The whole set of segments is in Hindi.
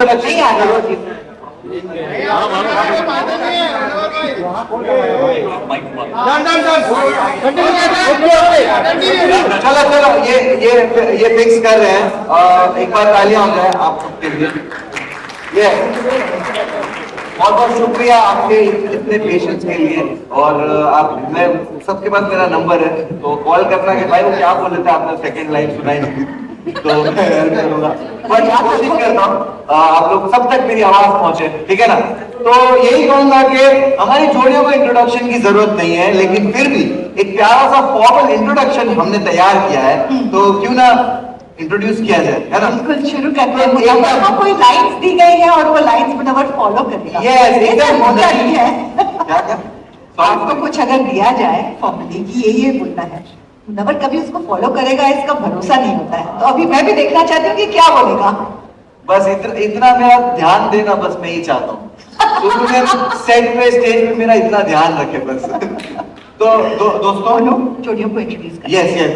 नहीं आ रहा चलो चलो ये फिक्स कर रहे हैं। एक बार तालियां हो जाए आप सबके लिए। ये बहुत बहुत शुक्रिया आपके इतने पेशेंस के लिए। और आप मैं सबके पास मेरा नंबर है तो कॉल करना कि भाई वो क्या बोल रहे थे आपने सेकंड लाइन सुनाई नहीं तो मैं हेल्प करूंगा। बट कोशिश करता हूँ आप लोग सब तक मेरी आवाज पहुंचे, ठीक है ना। तो यही कहूंगा कि हमारी जोड़ियों को इंट्रोडक्शन की जरूरत नहीं है, लेकिन फिर भी एक प्यारा सा फॉर्मल इंट्रोडक्शन हमने तैयार किया है, तो क्यों ना इंट्रोड्यूस किया जाए, है ना। बिल्कुल शुरू करते हैं। मुनव्वर कोई लाइंस दी गई है और वो लाइंस मुनव्वर फॉलो करेगा। यस एकदम होता नहीं है। क्या क्या आपको कुछ अगर दिया जाए फॉर्मली कि ये बोलना है, मुनव्वर कभी उसको फॉलो करेगा इसका भरोसा नहीं होता है। तो अभी मैं भी देखना चाहती हूँ कि क्या बोलेगा। बस इतना मेरा ध्यान देना, बस मैं ही चाहता हूँ सेट पे स्टेज पे मेरा इतना ध्यान रखे बस। तो दोस्तों जोड़ियों को इंट्रोड्यूस करें। यस यस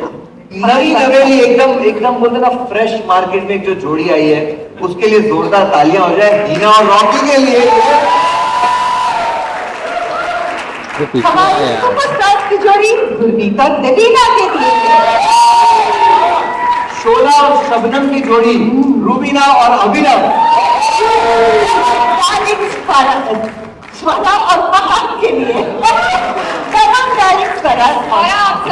नई नवेली एकदम बोलते ना फ्रेश मार्केट में एक जो जोड़ी आई है उसके लिए जोरदार तालियां हो जाए हीना और रॉकी के लिए। हमारी सुपरस्टार की जोड़ी गुरमीत और देवीना के लिए। शोला और शबनम की जोड़ी रूबीना और अभिनव। स्वरा और पहाड़ के लिए और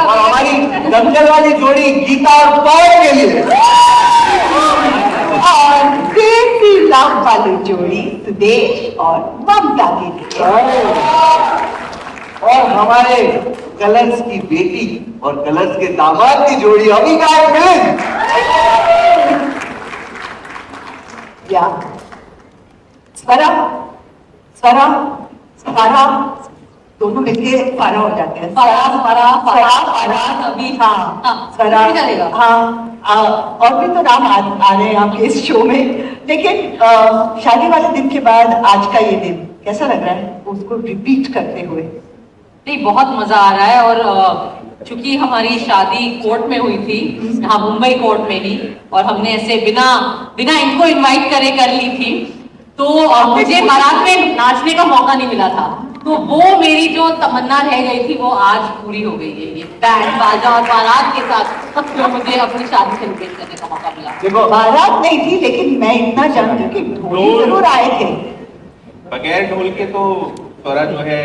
हमारी दंगल वाली जोड़ी गीता और पवन के लिए। और देसी लव वाली जोड़ी सुदेश और ममता के लिए। और हमारे कलर्स की बेटी और कलर्स के दामाद की जोड़ी अभी का मिलन। या स्वरा स्वरा स्वरा दोनों मिलके फारा हो जाते हैं। अभी हाँ स्वरा हाँ और भी तो नाम आ रहे हैं आपके इस शो में। लेकिन शादी वाले दिन के बाद आज का ये दिन कैसा लग रहा है उसको रिपीट करते हुए? नहीं, बहुत मजा आ रहा है। और चूंकि हमारी शादी कोर्ट में हुई थी, हाँ मुंबई कोर्ट में ही, और हमने ऐसे बिना इनको इनवाइट करे कर ली थी, तो मुझे बारात में नाचने का मौका नहीं मिला था। तो वो मेरी जो तमन्ना रह गई थी वो आज पूरी हो गई है। ये बैंड बाजा और बारात के साथ जो मुझे अपनी शादी सेलिब्रेट करने का मौका मिला। देखो बारात नहीं थी, लेकिन मैं इतना जानती हूँ कि ढोल जरूर आए थे। बगैर ढोल के तो स्वरा जो है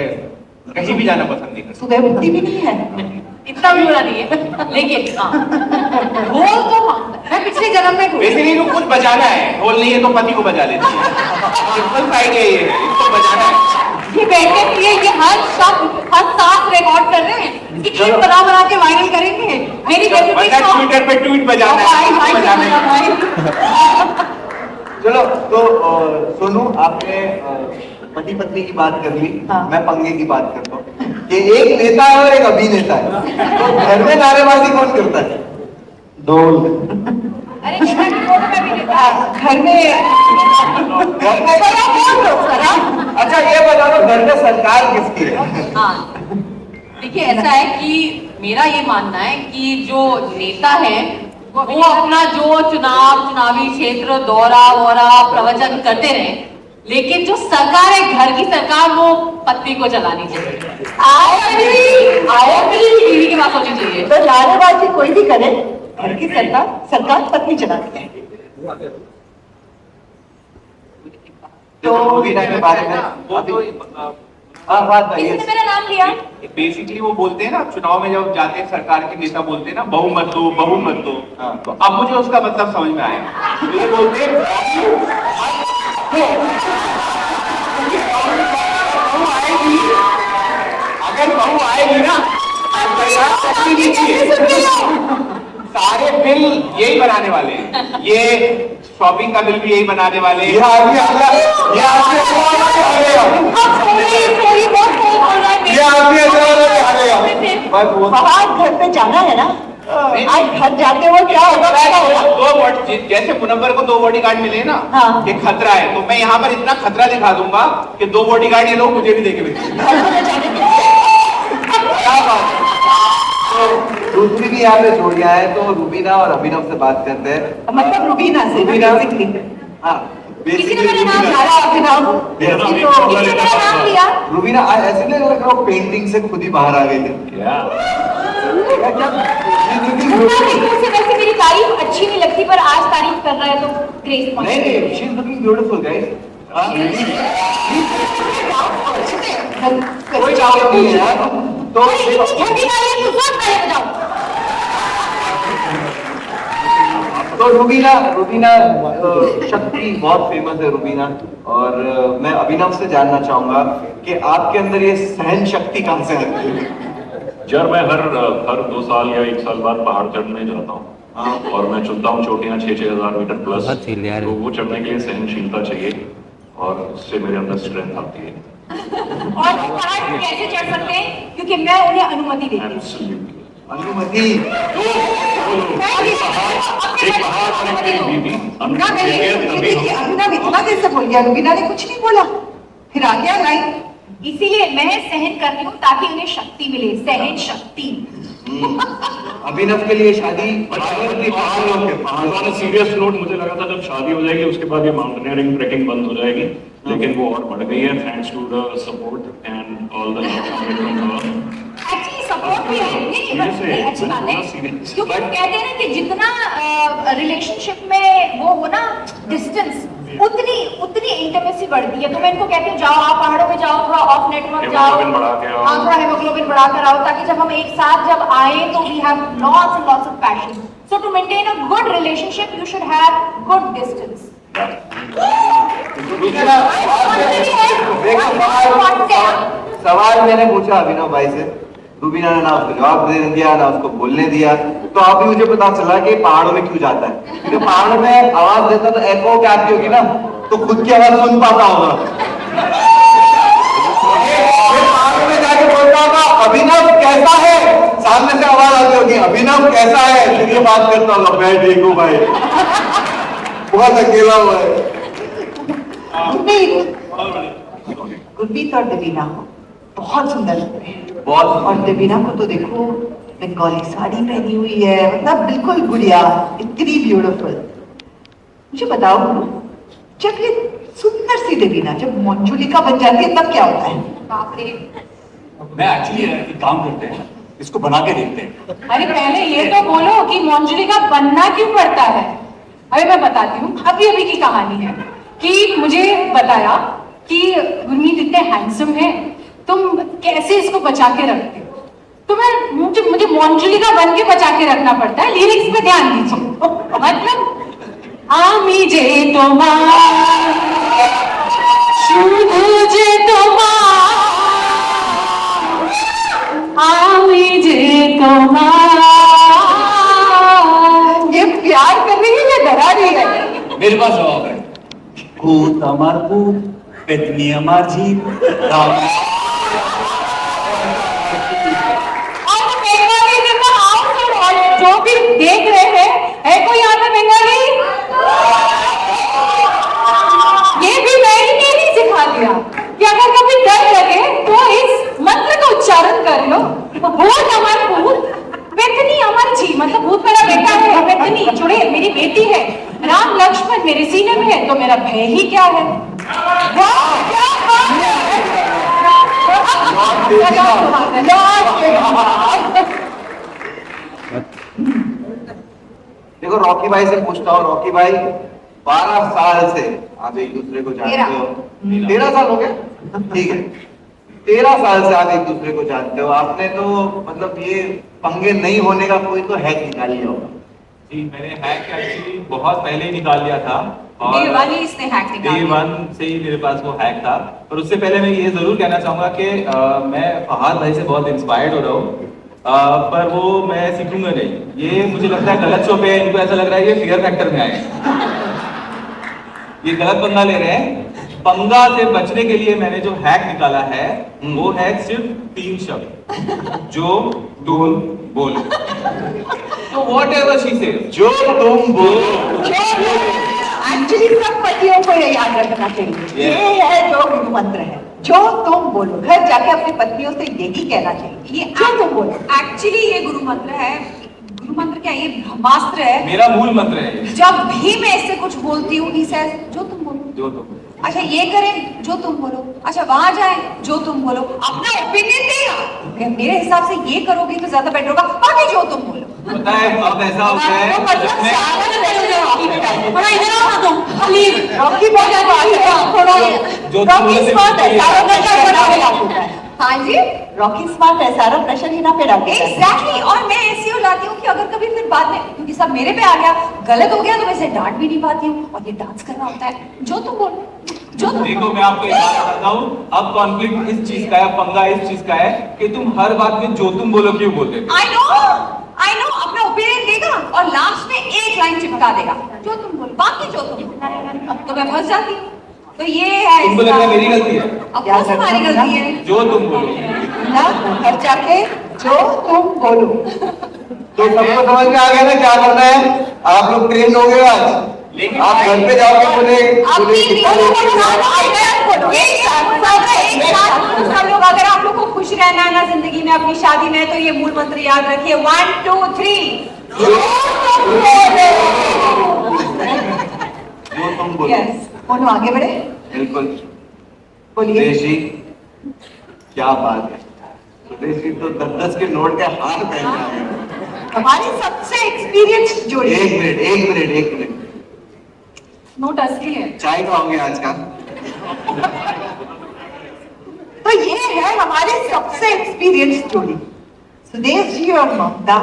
कहीं भी जाना पसंद नहीं करता। सुबह उठती भी नहीं है, इतना भी बुरा नहीं है, लेकिन ढोल तो मैं पिछले जन्म में बेसिकली तो कुछ बजाना है, ढोल नहीं है तो पति को बजा लेती है। सिंपल सा आइडिया ये है, इसको बजाना है। ये बैठने के लिए ये हर शब्द हर सांस रिकॉर्ड कर रहे हैं, इसकी क्लिप बना के वायरल करेंगे। मेरी ट्विटर पे ट्वीट बजाना है। चलो तो सोनू आपने पति पत्नी की बात कर ली, मैं पंगे की बात करता हूँ कि एक नेता है और एक अभिनेता है, तो घर में नारेबाजी कौन करता है? ढोल। अरे घर में अच्छा ये बता दो घर में सरकार किसकी है? हाँ देखिए, ऐसा है कि मेरा ये मानना है कि जो नेता है वो अपना जो चुनावी क्षेत्र दौरा वोरा प्रवचन करते रहे, लेकिन जो सरकार है घर की सरकार वो पत्नी को चलानी चाहिए। टीवी की बात होनी चाहिए। तो नारेबाजी कोई भी करे, घर की सरकार पत्नी चलाती है। तो रूबीना के बारे में वो तो बात है। किसने मेरा नाम लिया? बेसिकली वो बोलते हैं ना चुनाव में जब जाते हैं सरकार के नेता बोलते हैं ना बहुमत दो। तो अब मुझे उसका मतलब समझ में आया। तो ये बोलते हैं अगर बहू आएगी ना सारे बिल यही बनाने वाले हैं। ये शॉपिंग का बिल भी यही बनाने वाले हैं। घर पे जाना है ना, आज घर जाते हुए क्या होगा? जैसे मुनव्वर को 2 बॉडीगार्ड मिले ना, हाँ। कि खतरा है, तो मैं यहाँ पर इतना खतरा दिखा दूंगा कि 2 बॉडीगार्ड ये लोग मुझे भी देके भेजेंगे। तो दूसरी भी यहाँ पे जोड़ियां हैं, तो रूबीना और अभिनव से बात करते हैं। मतलब रूबीना से रूबीना हाँ किसी ने मेरा नाम डाला अभिनव, मेरा नाम किसी ने मेरा नाम लिया। रूबीना आज ऐसे नहीं लग रहा पेंटिंग से खुद ही बाहर आ गए थे क्या उसे वैसे मेरी तारीफ अच्छी नहीं लगती, पर आज तारीफ कर रहा है तो ग्रेस पॉइंट। नहीं नहीं she is looking beautiful guys कोई डाउट नहीं है यार तो रूबीना शक्ति बहुत फेमस है रूबीना और मैं अभिनव से जानना चाहूंगा कि आपके अंदर ये सहन शक्ति कहां से आती है? यार मैं हर 2 साल या 1 साल बाद पहाड़ चढ़ने जाता हूँ और मैं चुनता हूँ चोटियाँ 6-6 हजार मीटर प्लस, तो वो चढ़ने के लिए सहनशीलता चाहिए और उससे मेरे अंदर स्ट्रेंथ आती है। और वो पहाड़ कैसे चढ़ सकते हैं? क्योंकि मैं उन्हें अनुमति देती हूँ। Absolutely. अनुमति एक पहाड़ पर एक नई बीवी अनुमति देंगे तभी हम अभिनव इतना देर से बोल गया, रूबीना ने कुछ नहीं बोला, फिर आ गया लाइन। इसीलिए मैं सहन करती हूँ ताकि उन्हें शक्ति मिले, सहन शक्ति। अभिनव के लिए शादी सीरियस नोट मुझे लगा था जब शादी हो जाएगी उसके बाद ये माउंटेनियरिंग ट्रैकिंग बंद हो जाएगी, लेकिन वो और बढ़ गई है thanks to the support and all the actually support भी है, नहीं अच्छी बात है, क्योंकि कहते हैं ना कि जितना रिलेशनशिप में वो हो ना डिस्टेंस, उतनी इंटीमेसी बढ़ती है। तो मैं इनको कहती हूँ जाओ आप पहाड़ों में जाओ, थोड़ा ऑफ नेटवर्क जाओ, हाँ थोड़ा हेमोग्लोबिन बढ़ा कर आओ, ताकि जब हम एक साथ जब आए तो we have lots and lots of passion. So to maintain a good relationship you should have good distance. सवाल मैंने पूछा अभिनव भाई से, रूबीना ने ना उसको जवाब दे दिया ना उसको बोलने दिया, तो अभी मुझे पता चला कि पहाड़ों में क्यों जाता है, क्योंकि पहाड़ों में आवाज देता तो एको क्या आती होगी ना, तो खुद की आवाज सुन पाता होगा। पहाड़ों में जाके बोलता होगा अभिनव कैसा है, सामने से आवाज आती होगी अभिनव कैसा है, फिर ये बात करता होगा मैं ठीक हूँ भाई, बहुत अकेला हुआ है। गुरमीत और देवीना बहुत सुंदर लग रहे हैं, बहुत और देवीना को तो देखो बंगाली साड़ी पहनी हुई है, मतलब बिल्कुल गुड़िया, इतनी ब्यूटीफुल। मुझे बताओ जब ये सुंदर सी देवीना जब मंजुलिका बन जाती है तब क्या होता है? बाप रे, मैं एक्चुअली एक काम करते हैं, इसको बना के देखते हैं। अरे पहले ये तो बोलो कि मंजुलिका बनना क्यों पड़ता है। अरे मैं बताती हूँ, अभी अभी की कहानी है कि मुझे बताया कि गुरमीत इतने हैंडसम है, तुम कैसे इसको बचा के रखते हो, तो मुझे मंजुलिका बन के बचा के रखना पड़ता है। लिरिक्स पे ध्यान दीजिए, मतलब आमी जे तुम्हार शुधु जे तुम्हार आमी जे तुम्हार। ये प्यार कर रही है या डरा रही है? मेरे पास जवाब है, भूत अमर भूत पेतनी अमर जीव राम। जो भी देख रहे हैं, है कोई यहाँ पे बंगाली? ये भी मैंने नहीं सिखा दिया कि अगर कभी डर लगे तो इस मंत्र का उच्चारण कर लो, भूत अमर भूत पेतनी अमर जी, मतलब भूत मेरा बेटा है, पेतनी चुड़ैल मेरी बेटी है, राम लक्ष्मण मेरे सीने में है, तो मेरा भय ही क्या है। देखो रॉकी भाई से पूछता हूँ, रॉकी भाई 12 साल से आप एक दूसरे को जानते हो, 13 साल हो गए, ठीक है, 13 साल से आप एक दूसरे को जानते हो, आपने तो मतलब ये पंगे नहीं होने का कोई तो हैक निकाल लिया होगा। जी मैंने हैक एक्चुअली बहुत पहले ही निकाल लिया था, और Day one ही इसने हैक निकाल Day लिया। one से ही मेरे पास वो हैक था। पर उससे पहले मैं ये जरूर कहना चाहूंगा कि मैं फहाद भाई से बहुत इंस्पायर्ड हो रहा हूँ, पर वो मैं सीखूंगा नहीं, ये मुझे लगता है गलत शो पे है, इनको ऐसा लग रहा है ये फियर फैक्टर में आए, ये गलत पंगा ले रहे हैं। पंगा से बचने के लिए मैंने जो हैक निकाला है वो है सिर्फ 3 शब्द, जो तुम बोलो, तो वॉट एवर शी से, जो तुम बोलो। एक्चुअली सब पतियों को ये याद रखना चाहिए, ये है जो गुरु मंत्र है, जो तुम बोलो, घर जाके अपनी पत्नियों से यही कहना चाहिए, ये जो तुम बोलो। एक्चुअली ये गुरु मंत्र है, गुरु मंत्र क्या, ये ब्रह्मास्त्र है, मेरा मूल मंत्र है ये। जब भी मैं इससे कुछ बोलती हूँ, he says, जो तुम बोलो। जो तुम। अच्छा ये करें जो तुम बोलो, अच्छा वहां जाए जो तुम बोलो, अपना ओपिनियन देगा। मेरे हिसाब से ये करोगी तो ज्यादा बेटर होगा, बाकी जो तुम बोलो। पता है अब ऐसा होता है तो मतलब मैं- सारा थोड़ा इधर आओ ना तुम प्लीज। रॉकी बहुत थोड़ा जो रॉकी स्मार्ट है, सारा प्रेशर हिना पे डालता है। हाँ जी रॉकी स्मार्ट है, सारा प्रेशर हिना पे डालता है। एग्जैक्टली। और मैं ऐसी हो जाती हूँ कि अगर कभी फिर बाद में, क्योंकि सब मेरे पे आ गया, गलत हो गया तो मैं इसे डांट भी नहीं पाती हूँ, और ये डांस करना होता है जो तुम बोलो जो तुम। देखो मैं आपको एक बात बताता हूँ, अब कॉन्फ्लिक्ट इस चीज का है, पंगा इस चीज का है कि तुम हर बात में जो तुम बोलो क्यों बोलते हो। आई नो अपना ओपिनियन देगा और लास्ट में एक लाइन चिपका देगा जो तुम बोलो, बाकी जो तुम बोलो। तो मैं फंस जाती हूँ। तो ये है तुमको लगता है मेरी गलती है? अब कौन सी हमारी गलती है? जो तुम बोलो। ना घर जाके जो तुम बोलो। तो सबको समझ में आ गया ना क्या करना है? आप लोग ट्रेन हो गए आज, लेकिन आप घर पे जाओगे बोले सब लोग, अगर आप लोग को खुश रहना है ना जिंदगी में, अपनी शादी में, तो ये मूल मंत्र याद रखिए, 1 2 3 जो तुम बोलो। यस, बोलो आगे बढ़े, बिल्कुल। बोलिए। सुदेश जी क्या बात है, सुदेश जी तो 10-10 के नोट के हार पहन रहे हैं। हमारी सबसे एक्सपीरियंस जोड़ी। एक मिनट नोट असली है। चाय खाओगे आज का? तो ये है हमारे सबसे एक्सपीरियंस जोड़ी, सुदेश जी और ममता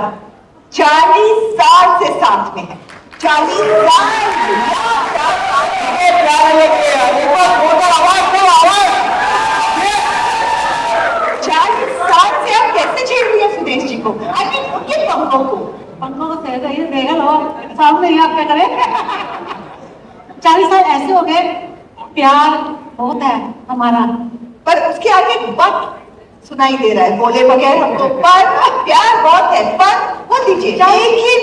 40 साल से साथ में है। 40 साल से आप कैसे छेड़ रही है सुदेश जी को? आई मीन उनके पंखों को। पंखों को सह सही देगा लो सामने ही आप क्या करें। 40 साल ऐसे हो गए, प्यार बहुत है हमारा, पर उसके आगे बट सुनाई दे रहा है, बोले बगैर हमको, पर प्यार बहुत है, पर बोल दीजिए। लेकिन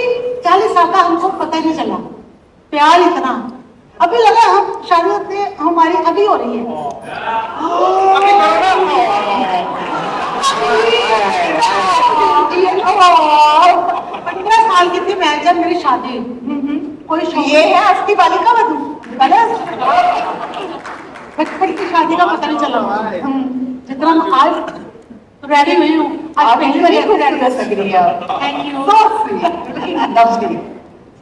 40 साल का हमको पता ही नहीं चला, प्यार इतना। अभी लगा हम शादी अपने हमारी अभी हो रही है। 15 साल की थी मैं जब मेरी शादी, कोई ये है अस्थि बालिका वधू। बचपन की शादी का पता नहीं चला। जितना मैं आज रेडी हुई हूँ, आज आप पहली बड़ी बार खूबसूरत लग रही है। Thank you. So sweet, looking lovely.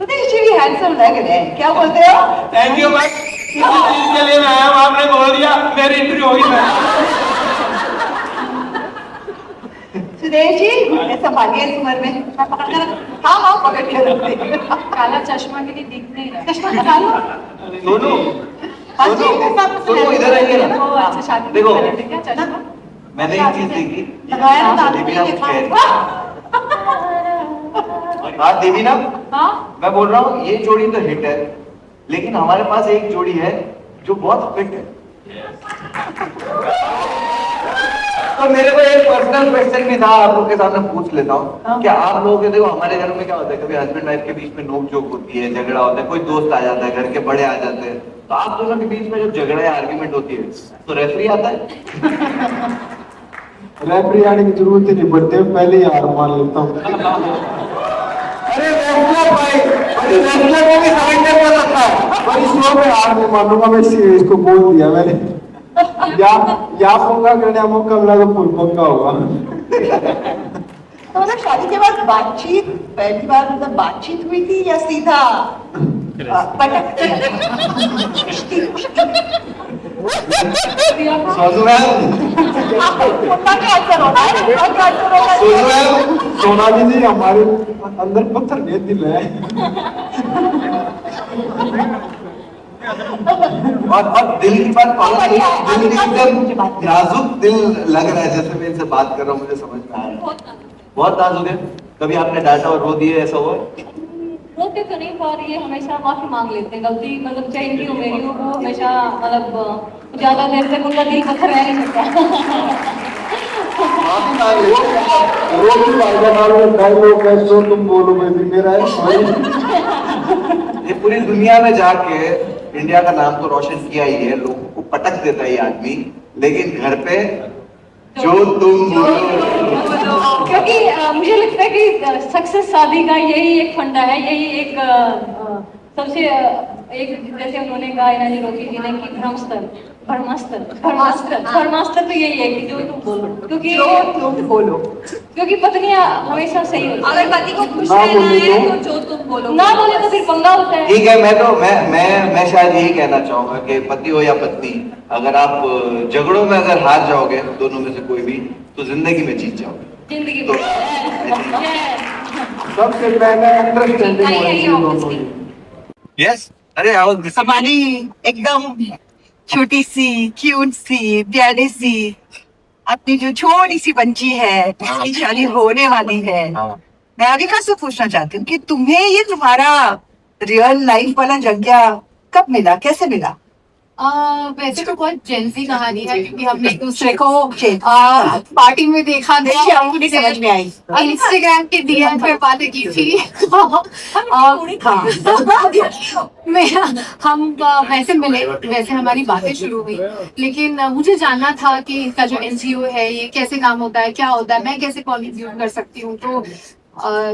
Sudesh ji भी हैंडसम लग रहे हैं, क्या बोलते हो? थैंक यू बस, किसी चीज के लिए मैं आया हूं, आपने बोल दिया मेरी इंटरव्यू होगी। सुदेश जी घुटने संभालिए इस उम्र में। हाँ पकड़ के रखते हैं। काला चश्मा के लिए दिख नहीं रहा। चश्मा हटा लो। दोनों हाँ जी, दोनों इधर आइए ना। वो अच्छा शादी देखो। में पहने थे क्या चश्मा? मैंने एक चीज देखी, लगाया था देवी ना आपने खैर। हाँ देवी ना, हाँ मैं बोल रहा हूँ ये जोड़ी तो हिट है, लेकिन हमारे पास एक जोड़ी है जो बहुत फिट है। तो मेरे को एक पर्सनल क्वेश्चन भी था, आप लोग के सामने पूछ लेता हूँ कि आप लोगों के, देखो हमारे घर में क्या होता है, कभी हस्बैंड वाइफ के बीच में नोक जोक होती है, झगड़ा होता है, कोई दोस्त आ जाता है, घर के बड़े आ जाते हैं, तो आप दोनों के बीच में जब झगड़ा या आर्ग्यूमेंट होती है तो रेफरी आता है? रेफरी आने की जरूरत ही नहीं पड़ती, पहले ही हार मान लेता हूँ। अरे रेफलर भाई, रेफलर को भी सरेंडर कर सकता है। भाई शो में हार नहीं मानूंगा मैं, इसको बोल दिया मैंने। या पंगा करने का मौका मिला तो फुल पंगा होगा। तो मतलब शादी के बाद बातचीत पहली बार मतलब बातचीत हुई थी या सीधा पटक सोनाली जी हमारे अंदर पत्थर नहीं दिल है। और दिल की बात दिल एकदम नाजुक दिल लग रहा है, जैसे मैं इनसे बात कर रहा हूँ मुझे समझ में आ रहा है। बहुत नाजुक है। कभी आपने डांटा और रो दिए, ऐसा हुआ? होते तो नहीं, पर ये हमेशा माफी मांग लेते हैं। गलती मतलब चाहे इनकी हो मेरी हो, वो हमेशा मतलब ज्यादा देर तक उनका दिल पत्थर रह नहीं सकता। तुम बोलो मैं भी मेरा है। ये पूरी दुनिया में जाके इंडिया का नाम तो रोशन किया ही है, लोगों को पटक देता है ये आदमी, लेकिन घर पे जो तुम बोलो। क्योंकि मुझे लगता है कि सक्सेस शादी का यही एक फंडा है, यही एक सबसे एक जैसे उन्होंने कहा इन्होंने रोकी जी ने कि धर्मास्त्र तो यही है कि जो तुम बोलो, क्योंकि क्योंकि पत्नियां हमेशा सही होती हैं। अगर पति को खुश रहना है तो जो तुम बोलो, ना बोले तो फिर पंगा होता है। ठीक है, मैं शायद यही कहना चाहूंगा कि पति हो या पत्नी, अगर आप झगड़ों में अगर हार जाओगे दोनों में से कोई भी, तो जिंदगी में जीत जाओगे। जिंदगी तो सबसे पहले अंडरस्टैंडिंग होनी चाहिए दोनों की। यस, अरे आओ हमारी एकदम छोटी सी क्यूट सी प्यारी सी अपनी जो छोटी सी बच्ची है, जिसकी शादी होने वाली है, मैं अविका से पूछना चाहती हूँ कि तुम्हें ये तुम्हारा रियल लाइफ वाला जगह कब मिला, कैसे मिला? वैसे तो बहुत जेंसी कहानी है, क्योंकि हमने एक दूसरे को पार्टी में देखा था, नहीं समझ में आई। इंस्टाग्राम के डीएम पे बातें की थी। हम वैसे मिले, वैसे हमारी बातें शुरू हुई, लेकिन मुझे जानना था कि इसका जो एनजीओ है ये कैसे काम होता है, क्या होता है, मैं कैसे कॉन्ट्रीब्यूट कर सकती हूँ। तो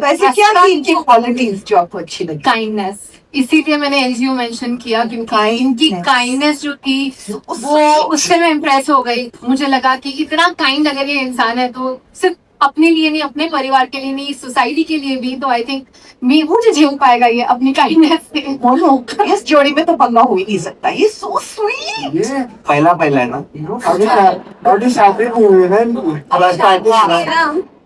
वैसे क्या थी इनकी क्वालिटीज जो आपको अच्छी लगी? काइंडनेस, इसीलिए मैंने एनजीओ मेंशन किया, क्योंकि इनकी काइंडनेस जो थी वो उससे मैं इम्प्रेस हो गई। मुझे लगा कि इतना काइंड अगर ये इंसान है तो सिर्फ अपने लिए नहीं, अपने परिवार के लिए नहीं, सोसाइटी के लिए भी, तो आई थिंक मुझे झेल पाएगा ये अपनी काइंडनेस से। इस जोड़ी में तो पंगा हो ही नहीं सकता। ये सो स्वीट। ये पहला है ना, अभी शादी नहीं हुई है इनकी।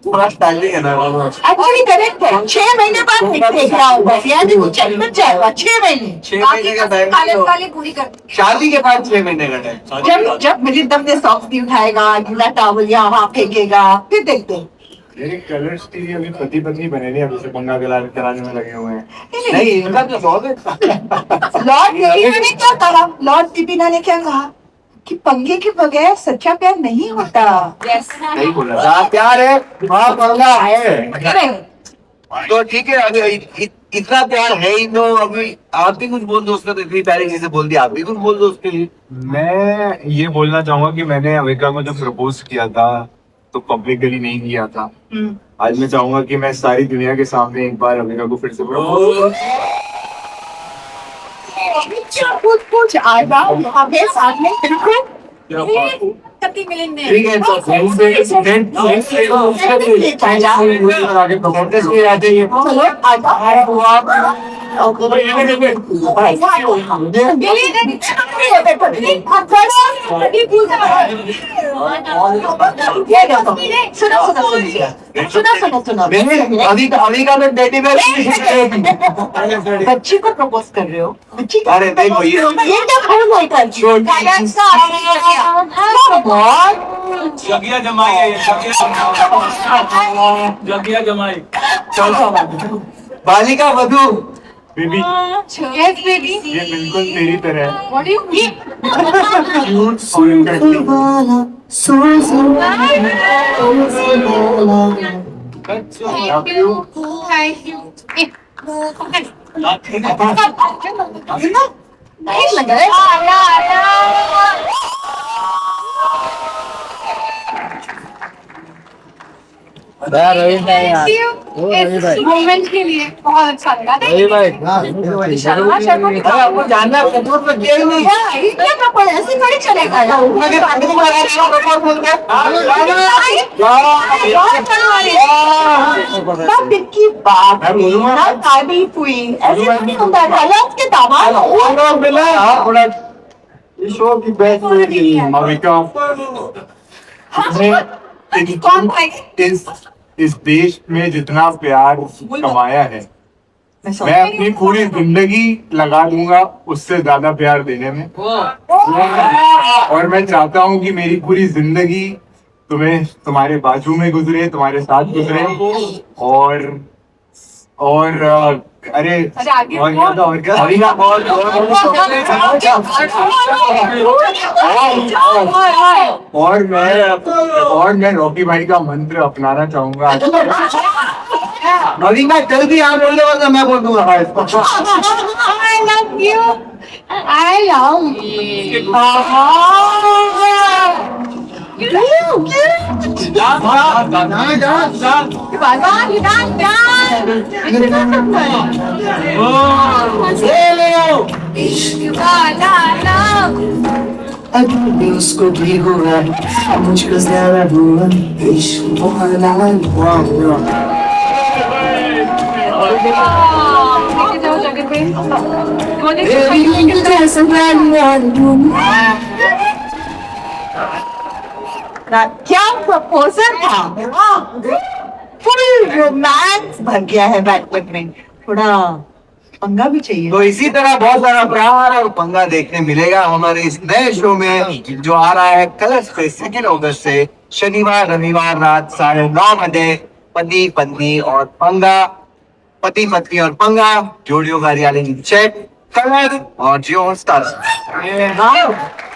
थोड़ा स्टाइलिंग है ना। एक्चुअली करेक्ट है। 6 महीने बाद देख रहा हूँ, यानी वो चल बच जाएगा। 6 महीने 6 महीने का टाइम, वाले पूरी कर शादी के बाद 6 महीने का टाइम। जब मिलिंदम ने सॉक्स भी उठाएगा, गीला टॉवल यहाँ फेंकेगा, फिर देखते हैं। मेरे कलर्स के लिए अभी पति पत्नी बने नहीं, अभी से पंगा कराने में लगे हुए हैं। नहीं, इनका तो जॉब है। लॉर्ड दीपिना ने क्या कहा? लॉर्ड दीपिना ने क्या कहा कि पंगे के बगैर सच्चा प्यार नहीं होता। नहीं बोला, जहाँ प्यार है वहाँ पंगा है। तो ठीक है, अभी इतना प्यार है ही, तो अभी आप भी कुछ बोल दो उसका। तो इतनी प्यारी चीजें बोल दी, आप भी कुछ बोल दो उसके लिए। मैं ये बोलना चाहूंगा कि मैंने अविका को जब प्रपोज किया था तो पब्लिकली नहीं किया था। आज मैं चाहूंगा कि मैं सारी दुनिया के सामने एक बार अविका को फिर से प्रपोज कुछ आएगा हमें साथ में ठीक है, तो अविका में बेटी में बच्ची को प्रपोज कर रहे हो? बच्ची को? अरे देखो ये क्या जगिया जमाई है ये, जगिया जमाई। चलो, Balika Vadhu. Baby, yes baby, ये बिल्कुल तेरी तरह है। What do you mean? Cute और interesting. Thank you, thank you. नहीं लग रहा इस मोमेंट के लिए बहुत अच्छा लगा। आपको जानना है, प्रपोज तो किया ही नहीं। ऐसे थोड़ी चलेगा। की बात तारीफ हुई, ऐसे नहीं होता है के दामाद मिला। इस शो की बेस्ट अविका, इस देश में जितना प्यार कमाया है, मैं अपनी पूरी जिंदगी लगा दूंगा उससे ज्यादा प्यार देने में। और मैं चाहता हूँ कि मेरी पूरी जिंदगी तुम्हें तुम्हारे बाजू में गुजरे, तुम्हारे साथ गुजरे। और अरे और क्या था, और क्या और मैं रॉकी भाई का मंत्र अपनाना चाहूंगा। अभी मैं जल्दी आप बोलने वाला, मैं बोल दूंगा। I love you. I love इश्क वाला नाम अभी उसको भी हुआ मुझको ज्यादा हुआ इश्क वाला लेके जाओ जगह पे क्या प्रपोजल था, फुल रोमांस भर गया है बैकवर्ड में, थोड़ा पंगा भी चाहिए। तो इसी तरह बहुत सारा प्यार और पंगा देखने मिलेगा हमारे इस नए शो में जो आ रहा है कलर्स पे 2 अगस्त से शनिवार रविवार रात 9:30 बजे। पति पत्नी और पंगा, पति पत्नी और पंगा, जोड़ियों का रियलिटी चेक, कलर और जियो स्टार्स।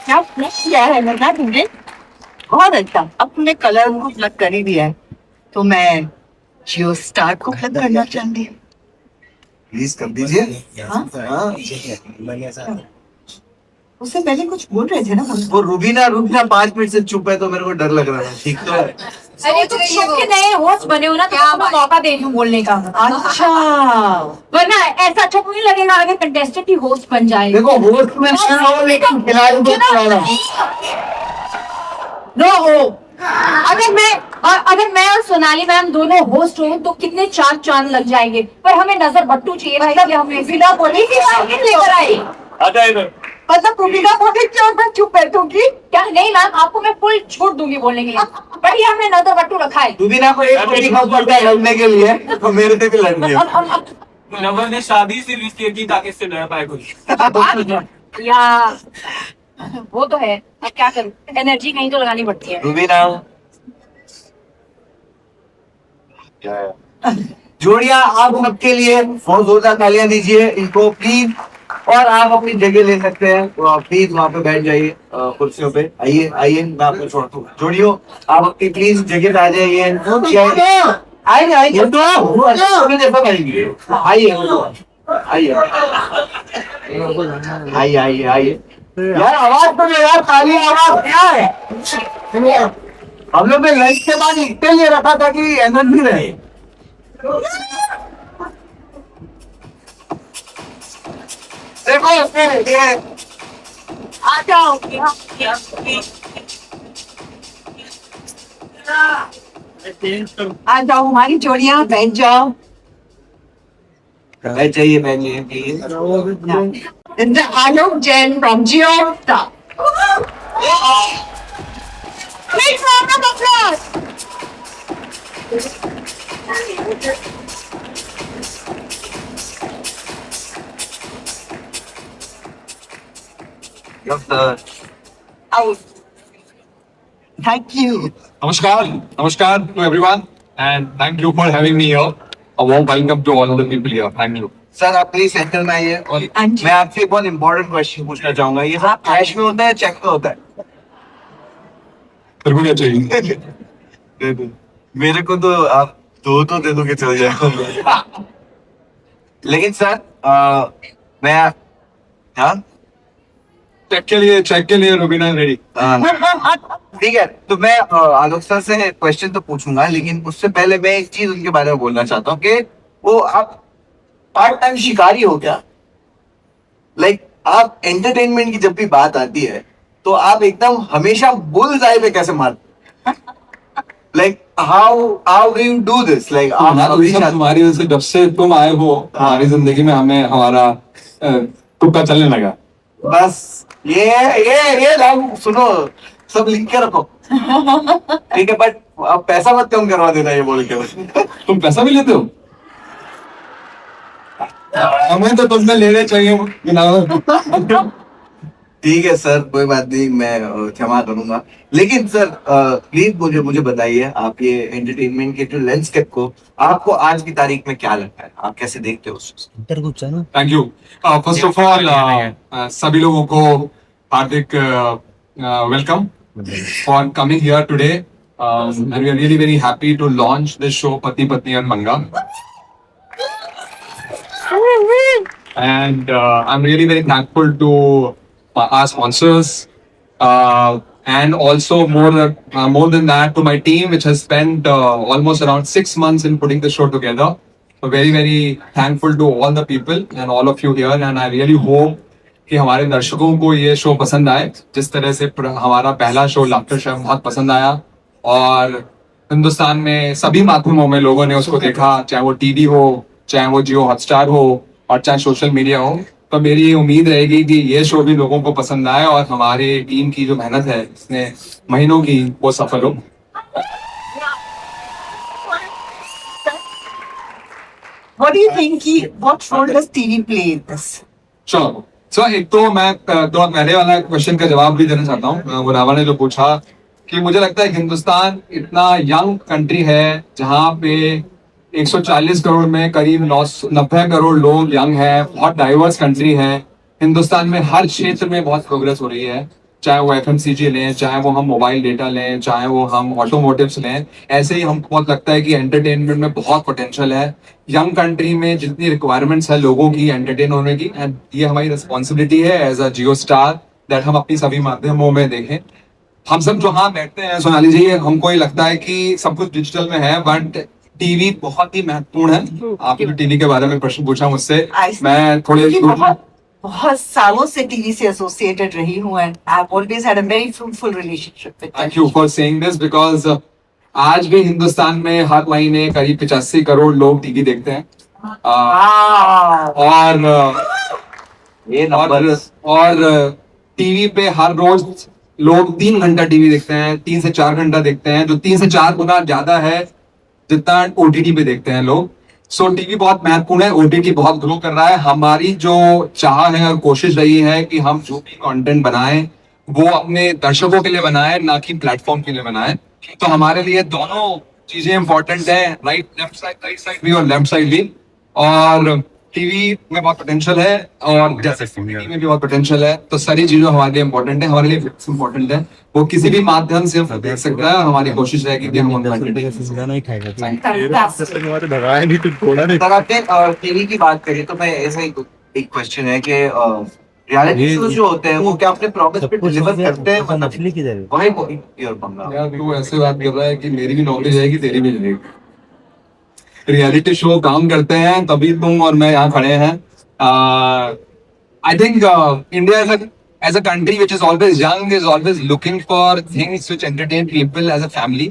क्या प्लस किया है लगा तुमने, बहुत अच्छा। अपने कलर को प्लग कर ही दिया है, तो मैं जियो स्टार को प्लग करना चाहती हूँ। प्लीज कर दीजिए। उससे पहले कुछ बोल रहे थे ना हम। वो रुबीना 5 मिनट से चुप है तो मेरे को डर लग रहा है। ठीक तो है। अरे तुम शो के नए होस्ट बने हो ना, तो तुम्हें मौका दे दूं बोलने का। अच्छा, वरना ऐसा अच्छा नहीं लगेगा अगर कंटेस्टेंट ही होस्ट बन जाए। देखो होस्ट में लेकिन खिलाड़ी को खिलाना नो हो। अगर मैं और सोनाली मैम दोनों होस्ट हो तो कितने चांद लग जाएंगे, पर हमें नजर बट्टू चाहिए भाई कि हमें बिना बोले की लेकर आए। मतलब भूमिका बोले क्यों मैं चुप बैठूंगी? क्या नहीं मैम, आपको मैं फुल छूट दूंगी बोलने के लिए, बढ़िया हमने नजर बट्टू रखा है। रुबीना को एक मौका पड़ता है लड़ने के लिए, तो मेरे से भी लड़नी है। नवर ने शादी से रिश्ते की ताकि इससे लड़ पाए कोई। या वो तो है, अब क्या करूं, एनर्जी कहीं तो लगानी पड़ती है। रुबीना जोड़िया आप सबके लिए बहुत जोरदार तालियां दीजिए इनको प्लीज। और आप अपनी जगह ले सकते हैं, तो आप प्लीज वहाँ पे बैठ जाइए कुर्सियों पे। आइए आइए, मैं आपको छोड़ता हूँ। जोड़ियो आप अपनी प्लीज जगह पे आ जाइए। आइए आइए आइए आइए आइए यार, आवाज तो दो यार, ताली आवाज क्या है? हम लोग ने लंच के बाद इतने लिए रखा था कि एनर्जी रहे। देखो ये आ जाओ, आ जाओ हमारी जोड़ियां, बैठ जाओ। बैठ जाइए बैठ जाइए। And the Alok Jain from Geostar. Big round of applause. Out. Thank you. Namaskar to everyone, and thank you for having me here. A warm welcome to all of the people here. Thank you. Sir आप प्लीज सेंटर में आइए और मैं आपसे एक बहुत इंपॉर्टेंट क्वेश्चन पूछना चाहूंगा। ये सब कैश में होता है चेक में होता है? तेरे को क्या चाहिए? दे दो मेरे को, तो आप दो तो दे दो कि चल जाएगा। लेकिन सर मैं हाँ चेक के लिए रुबीना रेडी। ठीक है, तो मैं आलोक सर से क्वेश्चन तो पूछूंगा, लेकिन उससे पहले मैं एक चीज उनके बारे में बोलना चाहता हूँ कि वो आप पार्ट टाइम शिकारी हो क्या? लाइक आप एंटरटेनमेंट की जब भी बात आती है तो आप एकदम हमेशा बुल्स आई पे कैसे मारते? Like how do you do this? Like तुम्हारी वजह से जब से तुम आए हो हमारी जिंदगी में, हमें हमारा तुक्का चलने लगा। बस ये लाइन सुनो, सब लिख के रखो। ठीक है, बट अब पैसा मत कम करवा देना ये बोल के। तुम पैसा भी लेते हो? हमें तो तुमने लेने चाहिए। ठीक है सर, कोई बात नहीं, मैं क्षमा करूंगा। लेकिन सर प्लीज मुझे बताइए, आप ये एंटरटेनमेंट के जो लैंडस्केप को आपको आज की तारीख में क्या लगता है? आप कैसे देखते हो उस? Thank you. First of all सभी लोगों को हार्दिक welcome for coming here today. We are really very happy to launch this show पति पत्नी और पंगा। And I'm really very thankful to our sponsors, and also more than that to my team, which has spent almost around 6 months in putting the show together. very very thankful to all the people and all of you here, and I really hope कि हमारे दर्शकों को ये शो पसंद आए जिस तरह से हमारा पहला शो लाफ्टर शेफ बहुत पसंद आया और हिंदुस्तान में सभी माध्यमों में लोगों ने उसको देखा, चाहे वो टीवी हो, चाहे वो जियो हॉटस्टार हो और चाहे सोशल मीडिया हो। तो मेरी उम्मीद रहेगी कि ये शो भी लोगों को पसंद आए और हमारी टीम की जो मेहनत है इसने महीनों की वो सफल हो। What do you think? What role does TV play in this? Sure. So एक तो मैं तो पहले वाला क्वेश्चन का जवाब भी देना चाहता हूँ। मुनावा ने जो पूछा कि मुझे लगता है कि हिंदुस्तान इतना यंग कंट्री है जहाँ पे 140 करोड़ में करीब 90 करोड़ लोग यंग हैं, बहुत डाइवर्स कंट्री है। हिंदुस्तान में हर क्षेत्र में बहुत प्रोग्रेस हो रही है, चाहे वो FMCG लें, चाहे वो हम मोबाइल डेटा लें, चाहे वो हम ऑटोमोटिव्स लें। ऐसे ही हमको बहुत लगता है कि एंटरटेनमेंट में बहुत पोटेंशियल है। यंग कंट्री में जितनी रिक्वायरमेंट्स है लोगों की एंटरटेन होने की, एंड ये हमारी रिस्पॉन्सिबिलिटी है as a Jio star that हम अपनी सभी माध्यमों में देखें। हम सब जो हाँ बैठते हैं सोनाली जी, हमको ये लगता है कि सब कुछ डिजिटल में है बट टीवी बहुत ही महत्वपूर्ण है। आपने जो टीवी के बारे में प्रश्न पूछा मुझसे, मैं थोड़े बहुत सालों से टीवी से एसोसिएटेड रही हूँ and I have always had a very fruitful relationship with. Thank you for saying this because आज भी हिंदुस्तान में हर महीने करीब 85 करोड़ लोग टीवी देखते हैं और टीवी पे हर रोज लोग 3 घंटा टीवी देखते हैं, 3 से 4 घंटा देखते हैं, जो 3 से 4 गुना ज्यादा है जितना OTT पे देखते हैं लोग। सो टीवी बहुत महत्वपूर्ण है, OTT बहुत ग्रो कर रहा है। हमारी जो चाह है और कोशिश रही है कि हम जो भी कंटेंट बनाएं वो अपने दर्शकों के लिए बनाएं, ना कि प्लेटफॉर्म के लिए बनाएं। तो हमारे लिए दोनों चीजें इंपॉर्टेंट है, राइट साइड भी और लेफ्ट साइड भी। और टीवी में बहुत पोटेंशियल है और जैसे OTT में भी बहुत पोटेंशियल है। तो सारी चीजें हमारे लिए इंपॉर्टेंट है, हमारे लिए इंपॉर्टेंट है। वो किसी भी माध्यम से देख सकता है और हमारी कोशिश है कि हम टीवी की बात करें तो मैं ऐसा ही एक क्वेश्चन है कि रियलिटी शोज जो होते हैं वो क्या अपने प्रॉमिस पे डिलीवर करते हैं? वही योर पंगा। यार तू ऐसे बात कर रहा है कि मेरी भी नौकरी जाएगी, तेरी भी जाएगी। रियलिटी शो काम करते हैं तभी तुम और मैं यहाँ खड़े हैं। I think India as a country which is always young is always looking for things which entertain people as a family.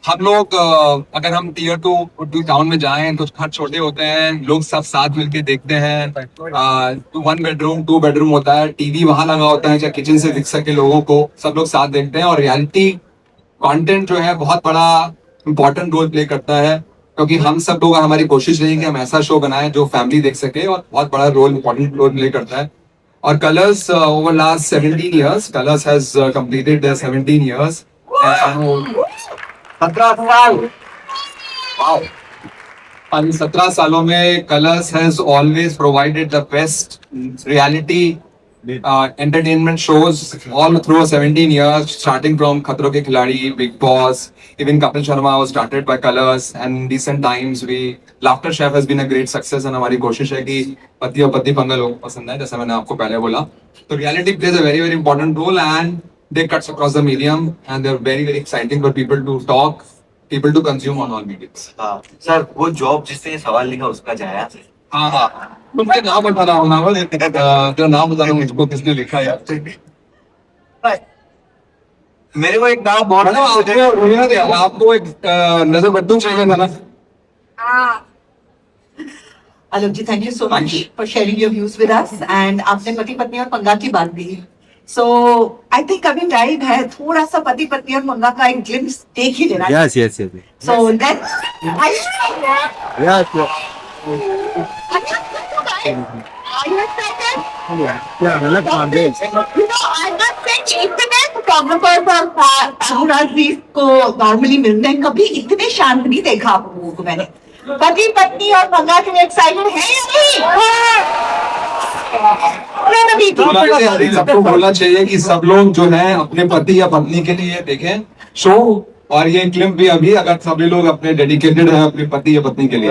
हम लोग अगर हम tier 2 टाउन में जाएं तो घर छोटे होते हैं, लोग सब साथ मिलके देखते हैं। 1 बेडरूम 2 बेडरूम होता है, टीवी वहां लगा होता है चाहे किचन से दिख सके लोगों को, सब लोग साथ देखते हैं। और रियलिटी कंटेंट जो है बहुत बड़ा इंपॉर्टेंट रोल प्ले करता है, क्योंकि हम सब लोग हमारी कोशिश रही कि हम ऐसा शो बनाएं जो फैमिली देख सके और बहुत बड़ा इंपॉर्टेंट रोल प्ले करता है। और colours over last 17 years, colours has completed there 17 years. 17 साल। वाओ। 17 सालों में colours has always provided the best reality entertainment shows all through 17 years, starting from Khatron Ke Khiladi, Big Boss, even Kapil Sharma was started by Colors, and in recent times Laughter Chef has been a great success, and हमारी कोशिश है कि पति और पति पंगा लोगों को पसंद है, जैसे मैंने आपको पहले बोला। तो reality plays a very very important role, and they cuts across the medium, and they're very very exciting for people to talk, people to consume on all mediums. Sir वो जॉब जिसने सवाल लिखा उसका जाया? हाँ, मुझे नाम बताना होगा, जो नाम बताना मुझको किसने लिखा है। मेरे को एक नाम बहुत आपको एक नजर बदलू चाहिए था ना। Alok ji, thank you so much for sharing your views with us. And आपने पति पत्नी और पंगा की बात की, सो आई थिंक अभी टाइम है थोड़ा सा पति पत्नी और पंगा का एक ग्लिम्स देख ही लेना। Yes yes yes. So that's को नॉर्मली मिलते हैं, कभी इतने शांत नहीं देखा आप लोगों को मैंने। पति पत्नी और पंगा के लिए एक्साइटेड है या नहीं? सबको बोलना चाहिए कि सब लोग जो है अपने पति या पत्नी के लिए देखें शो, और ये क्लिप भी अभी अगर सभी लोग अपने डेडिकेटेड हैं अपने पति या पत्नी के लिए।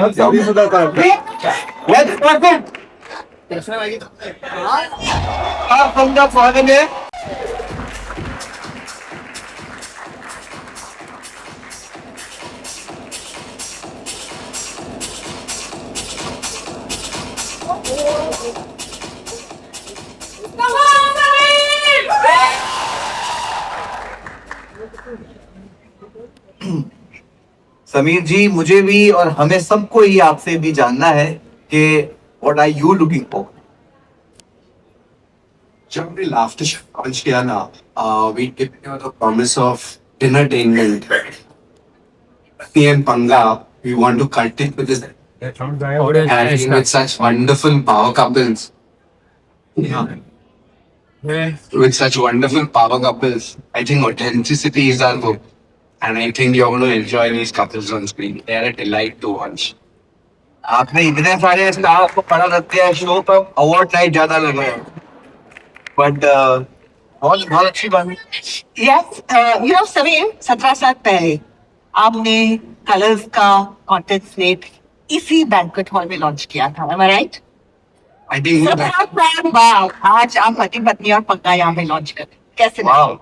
समीर जी, मुझे भी और हमें सबको ही आपसे भी जानना है कि what are you looking for? जब हमने लाफ्टर लॉन्च किया ना, we gave you the promise of entertainment. Me and Panga, we want to cut it with this. And with such wonderful power couples. With such wonderful power couples, I think authenticity is our hope. And I think you're going to enjoy these couples on screen. They are a delight to watch. आपने इतने सारे स्टाफ को खड़ा रख दिया है शो पर, अवार्ड नाइट ज्यादा लग रहा है, बट बहुत बहुत अच्छी बात है। Yes, you know, समीर, 17 साल पहले आपने कलर्स का कॉन्टेंट स्लेट इसी बैंक्वेट हॉल में लॉन्च किया था, am I right? I think वाह, आज आप पति पत्नी और पंगा यहाँ पे लॉन्च कर, कैसे लगा? wow.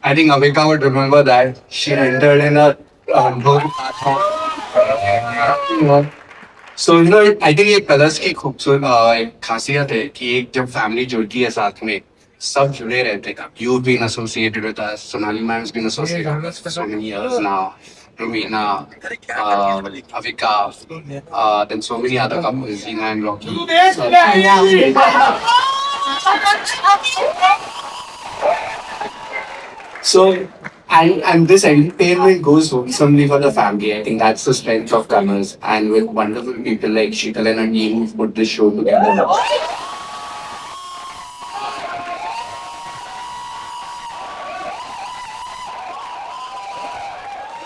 I think Avika would remember that. She entered in a So you know, I think ये कलर्स की खूबसूरत एक खासियत है कि एक जब फैमिली जुड़ती है साथ में, सब जुड़े रहते हैं. You've been associated with us. Sonali ma'am's been associated with us for so many years now. Rumina, Avika, then so many other couples, Zina and Rocky. So, and this entertainment goes wholesomely for the family. I think that's the strength of Colors, and with wonderful people like Sheetal and her team who've put this show together.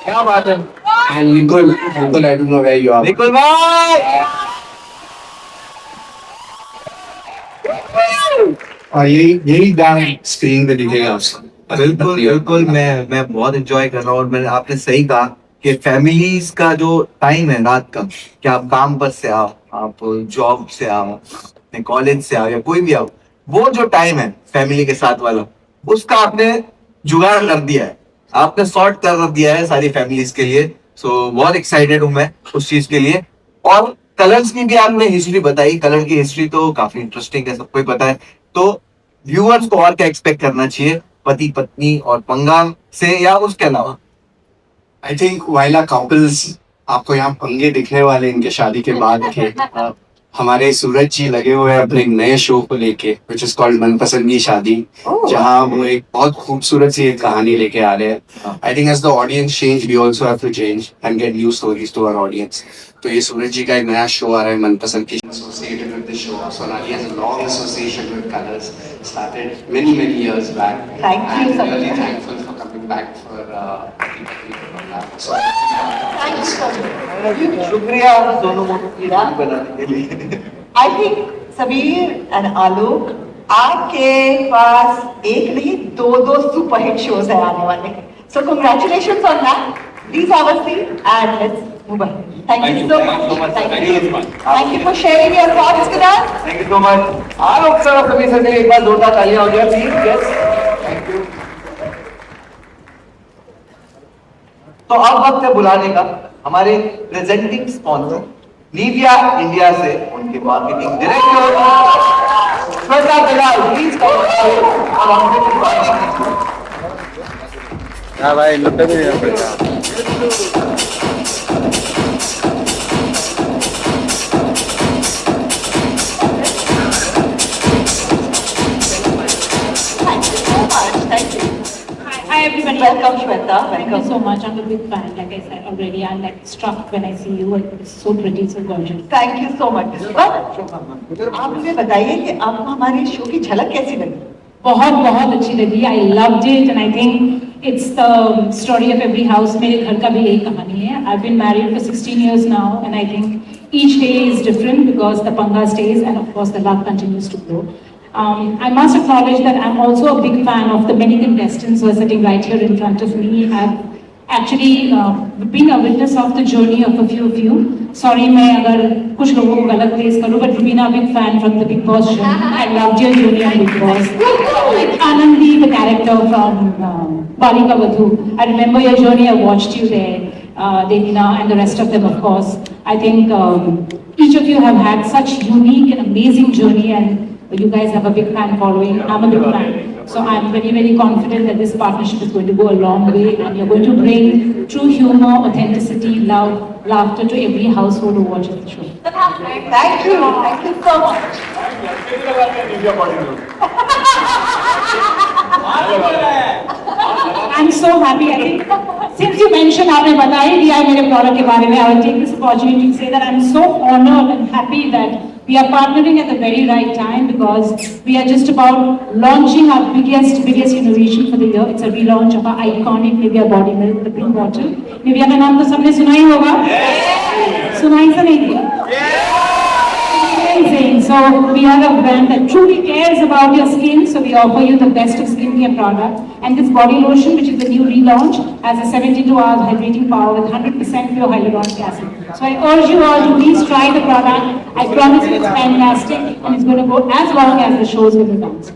क्या बात है? And Nicole, I don't know where you are. Nikul भाई, यही डांस स्क्रीन पे दिखेगा आपको। बिल्कुल बिल्कुल, मैं बहुत एंजॉय कर रहा हूँ। और मैंने आपने सही कहा कि फैमिलीज का जो टाइम है रात का, कि आप काम पर से आओ, आप जॉब से आओ, अपने कॉलेज से आओ या कोई भी आओ, वो जो टाइम है फैमिली के साथ वाला, उसका आपने जुगाड़ कर दिया है, आपने सॉर्ट कर दिया है सारी फैमिलीज के लिए। सो बहुत एक्साइटेड हूँ मैं उस चीज के लिए। और कलर्स की भी आपने हिस्ट्री बताई, कलर की हिस्ट्री तो काफी इंटरेस्टिंग है, सबको ही पता है। तो व्यूअर्स को और क्या एक्सपेक्ट करना चाहिए पति पत्नी और पंगा से, या उसके अलावा? I think while our couples, आपको यहाँ पंगे दिखने वाले इनके शादी के बाद के, हमारे सूरज जी लगे हुए हैं अपने एक नए शो को लेके, which is called मनपसंद की शादी, जहाँ वो एक बहुत खूबसूरत सी एक कहानी लेके आ रहे हैं। I think as the audience change, we also have to change and get new stories to our audience. तो ये सूरज जी का एक नया शो आ रहा है मनपसंद की, associated with this show. Sonali has a long association with Colors, started many years back. Thank you, and Sonali. really thankful for coming back for शुक्रिया दोनों की बनाने के लिए। I think समीर and आलोक, आपके पास एक नहीं दो सुपरहिट शोज है आने वाले। So congratulations on that. Please have a seat and let's move on. Thank you so much. Thank you for sharing your thoughts with us. Thank you so much. Alok sir और सभी सर के लिए एक बार जोरदार तालियां हो जाए प्लीज। Yes, thank you. तो अब वक्त है बुलाने का हमारे प्रेजेंटिंग स्पॉन्सर नीविया इंडिया से उनके marketing director Shweta Dalal, please come और हमसे भाई लुटे भी Thank you. Hi everybody. Welcome, Shweta. Thank you so much. I'm a big fan. Like I said already, I'm like struck when I see you. It's so pretty, so gorgeous. Thank you so much. But आप मुझे बताइए कि आपको हमारे शो की झलक कैसी लगी? बहुत अच्छी लगी. I loved it and I think it's the story of every house. मेरे घर का भी यही कहानी है. I've been married for 16 years now and I think each day is different because the Panga stays and of course the love continues to grow. I must acknowledge that I'm also a big fan of the many contestants who are sitting right here in front of me. I've actually been a witness of the journey of a few of you. Sorry मैं अगर कुछ लोगों को गलत प्लेस करूँ, but Rubina, big fan from the Big Boss show. I loved your journey on Big Boss. Anandi, the character from Balika Vadhu. I remember your journey. I watched you there, Devina, and the rest of them, of course. I think each of you have had such unique and amazing journey, and you guys have a big fan following. I'm a big fan. So I'm very, very confident that this partnership is going to go a long way, and you're going to bring true humor, authenticity, love, laughter to every household who watches the show. Thank you so much. I'm so happy. I think since you mentioned आपने बता ही दिया है मेरे प्रोडक्ट के बारे में, I will take this opportunity to say that I'm so honored and happy that we are partnering at the very right time, because we are just about launching our biggest innovation for the year. It's a relaunch of our iconic Nivea body milk, the blue bottle. Nivea का नाम तो सबने सुना ही होगा, सुना ही नहीं किया? Amazing. So we are a brand that truly cares about your skin, so we offer you the best of skincare product. And this body lotion, which is the new relaunch, has a 72-hour hydrating power with 100% pure hyaluronic acid. So I urge you all to please try the product. I promise you it's fantastic, and it's going to go as long as the show is going to dance.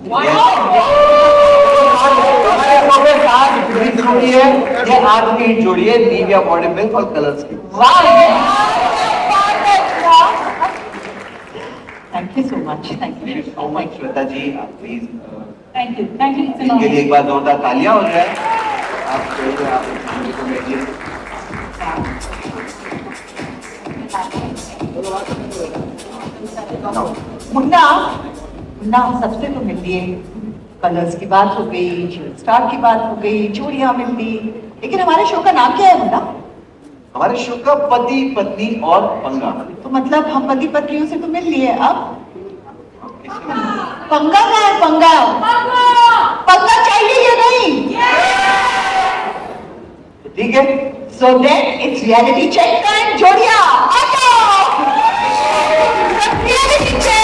जोड़ी है ये आज की जोड़ी है निविया बॉडी मिल्क और कलर्स की। Thank you so much. Thank you so much. Shweta ji आप please Thank you. Thank you. It's an इनके लिए honor. एक बार जोरदार तालियां हो जाए। आप चाहिए आप सामने को बैठिए। मुन्ना सबसे तो मिल लिए, कलर्स की बात हो गई, स्टार की बात हो गई, चूड़ियां मिल ली, लेकिन हमारे शो का नाम क्या है मुन्ना? हमारे शो का पति पत्नी और पंगा। तो मतलब हम पति पत्नियों से तो मिल लिए, अब पंगा का है? पंगा पंगा चाहिए या नहीं? ठीक है, so then it's reality check time. जोड़िया आ जाओ, रियलिटी चेक।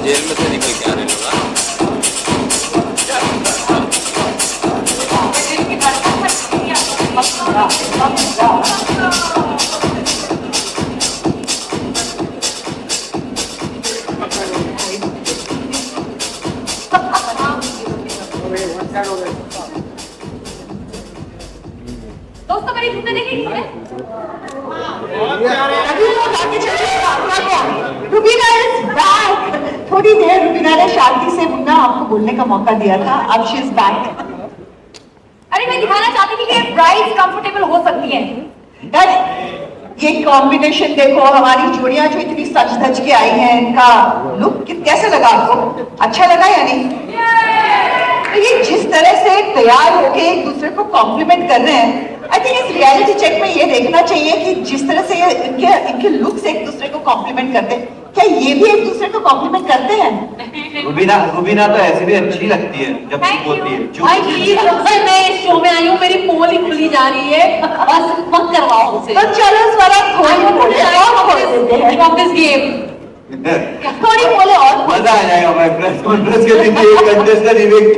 जेल में से निकल के आ रहे लोग। दोस्तों मेरी फिल्में देखी तुमने? Rubina is back. थोड़ी देर रुबीना ने शांति से मुन्ना आपको बोलने का मौका दिया था, अब शी इज बैक। अरे मैं दिखाना चाहती थी कि ब्राइड्स कंफर्टेबल हो सकती हैं। ये कॉम्बिनेशन देखो, हमारी जोड़ियां जो इतनी सज धज के आई हैं, इनका लुक कैसे लगा आपको? अच्छा लगा या नहीं? तो ये जिस तरह से तैयार होके एक दूसरे को कॉम्प्लीमेंट कर रहे हैं, आई थिंक इस रियलिटी चेक में ये देखना चाहिए कि जिस तरह से ये इनके लुक्स एक दूसरे को कॉम्प्लीमेंट करते हैं, क्या ये भी एक दूसरे को कॉम्प्लीमेंट करते हैं? रुबीना तो ऐसे भी अच्छी लगती है जब चुप होती है। भाई प्लीज मैं इस शो में आई हूँ, मेरी पोल ही खुली जा रही है, बस मत करवाओ मुझसे। तो चलो स्वरा थोड़ी बोले और खोल देते हैं। Stop this game. थोड़ी बोले और मजा आ जाएगा भाई, प्रेस कॉन्फ्रेंस के दिन ये कंटेस्टेंट इवेंट।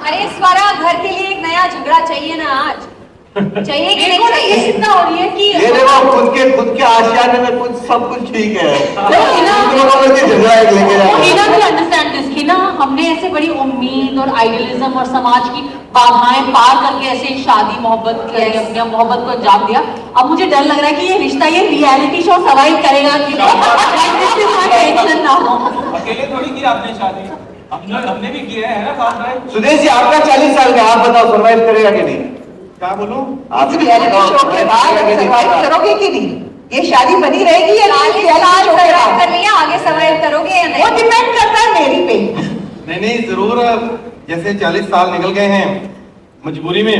अरे स्वरा, घर के लिए एक नया झगड़ा चाहिए ना आज, चाहिए कि नहीं चाहिए? चिंता हो रही है कि ये देखो खुद के आशियाने में कुछ सब कुछ ठीक है। झगड़ा एक लेके अंडरस्टैंड दिस कि ना हमने ऐसे बड़ी उम्मीद और आइडियलिज्म और समाज की बाधाएं पार करके ऐसे शादी मोहब्बत की अपने मोहब्बत को अंजाम दिया। अब मुझे डर लग रहा है कि ये रिश्ता, ये रियलिटी शो सर्वाइव करेगा कि टेंशन ना हो। अकेले थोड़ी की आपने शादी, हमने भी किया है ना साथ में। सुदेश जी आपका 40 साल का, आप बताओ सर्वाइव करेगा कि नहीं? क्या बोलूं? आप रियलिटी शो के बाद सर्वाइव करोगे कि नहीं? ये शादी बनी रहेगी या नहीं? सर्वाइव कर लिया, आगे सर्वाइव करोगे या नहीं? वो डिपेंड करता है मेरी पे। नहीं जरूर, जैसे 40 साल निकल गए हैं मजबूरी में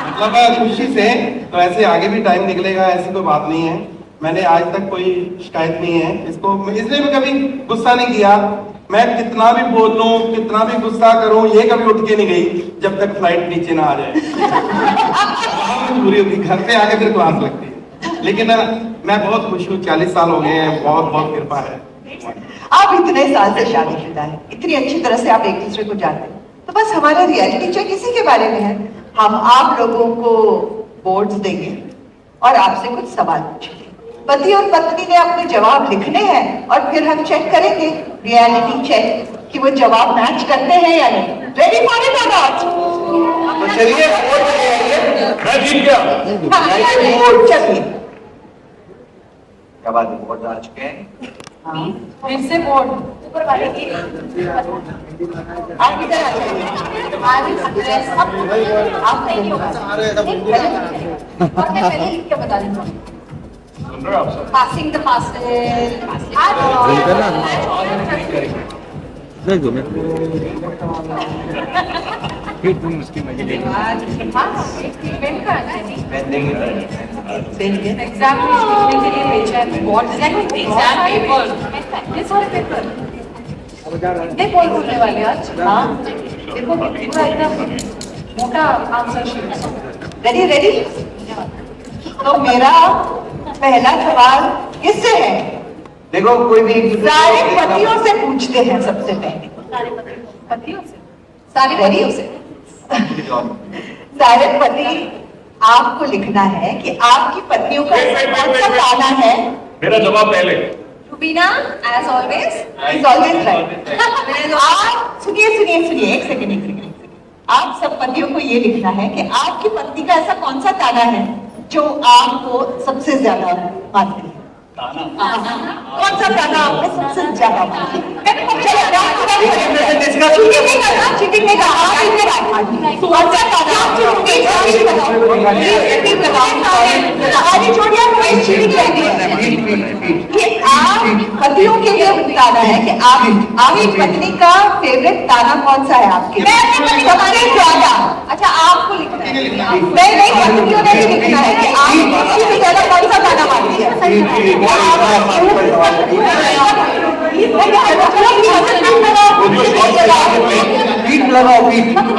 मतलब खुशी से, तो ऐसे आगे भी टाइम निकलेगा, ऐसी कोई बात नहीं है। मैंने आज तक कोई शिकायत नहीं है इसको, इसलिए मैं कभी गुस्सा नहीं किया। मैं कितना भी बोल लूं, कितना भी गुस्सा करूं, ये कभी उठ के नहीं गई जब तक फ्लाइट नीचे ना आ जाए। मजबूरी होती, घर पे आके फिर क्लास लगती है। लेकिन मैं बहुत खुश हूँ, 40 साल हो गए हैं, बहुत बहुत कृपा है। आप इतने साल से शादीशुदा हैं, इतनी अच्छी तरह से आप एक दूसरे को जानते हैं, तो बस हमारा रियलिटी चेक इसी के बारे में है। हम आप लोगों को बोर्ड्स देंगे और आपसे कुछ सवाल पूछेंगे। पति और पत्नी ने अपने जवाब लिखने हैं और फिर हम चेक करेंगे, रियलिटी चेक, कि वो जवाब मैच करते हैं या नहीं। रेडी फॉर इट और नॉट? तो चलिए मैं जीत गया। चलिए, क्या बात है, बोर्ड आ चुके हैं। फिर से बोर्ड आप इधर आ जाइए। आप नहीं होगा। क्या बता रही हूँ? Passing the passing. बोलने वाले आज। हाँ देखो पूरा एकदम मोटा आंसर शीट। Ready ready? तो मेरा पहला सवाल किससे है? देखो कोई भी सारे पतियों से पूछते हैं सबसे पहले। पतियों से? सारे पतियों से? सारे पति, आपको लिखना है कि आपकी पत्नियों का ऐसा कौन सा ताना है। मेरा जवाब पहले। Rubina as always is always right. आप सुनिए सुनिए सुनिए, एक सेकंड। आप सब पतियों को ये लिखना है कि आपकी पत्नी का ऐसा कौन सा ताना है जो आपको सबसे ज्यादा मारती है। कौन सा ताना आपको सबसे ज्यादा मारती है? चीटिंग नहीं करना, कौन सा ताना ये आप पतियों के लिए ताना है कि आपकी पत्नी का फेवरेट ताना कौन सा है आपके? सबसे ज्यादा। अच्छा, आपको लिखना है। नहीं, पत्नियों ने भी लिखना है कि आप सबसे ज्यादा कौन सा ताना मारती है। पीठ लगाओ, पीठ लगाओ।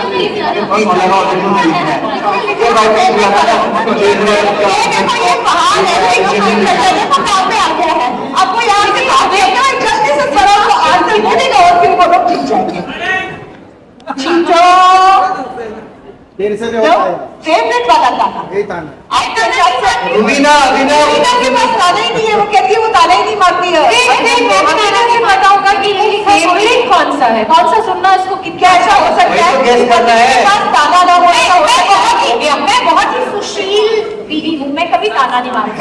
आपको यहाँ से जल्दी से सवाल को आंसर बोलेगा और फिर वो लोग जीत जाएंगे। फेवरेट वाला ताना। रुबीना के पास ताना ही नहीं है, वो कहती है वो ताना ही नहीं मारती है। मैं बताऊंगा कि फेवरेट कौन सा है, कौन सा सुनना इसको कितना ऐसा हो सकता है गेस करना है। ताना ना हो। मैं बहुत ही सुशील बीवी हूँ, मैं कभी ताना नहीं मारती।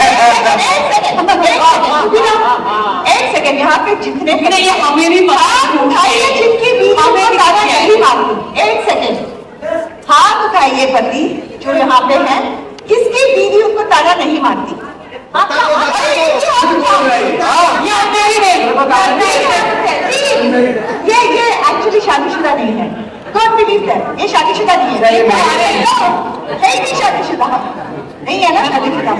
एक सेकंड, यहाँ पे जितने नहीं, ये हमें भी उठाइए जिनकी बीवी को ताना नहीं मारती। एक सेकंड, हाथ उठाइए पति जो यहाँ पे है, किसकी बीवी उनको ताना नहीं मारती? ये एक्चुअली शादीशुदा नहीं है। डोंट बिलीव दैट, ये शादीशुदा नहीं है। नहीं भी शादीशुदा नहीं है ना, शादीशुदा।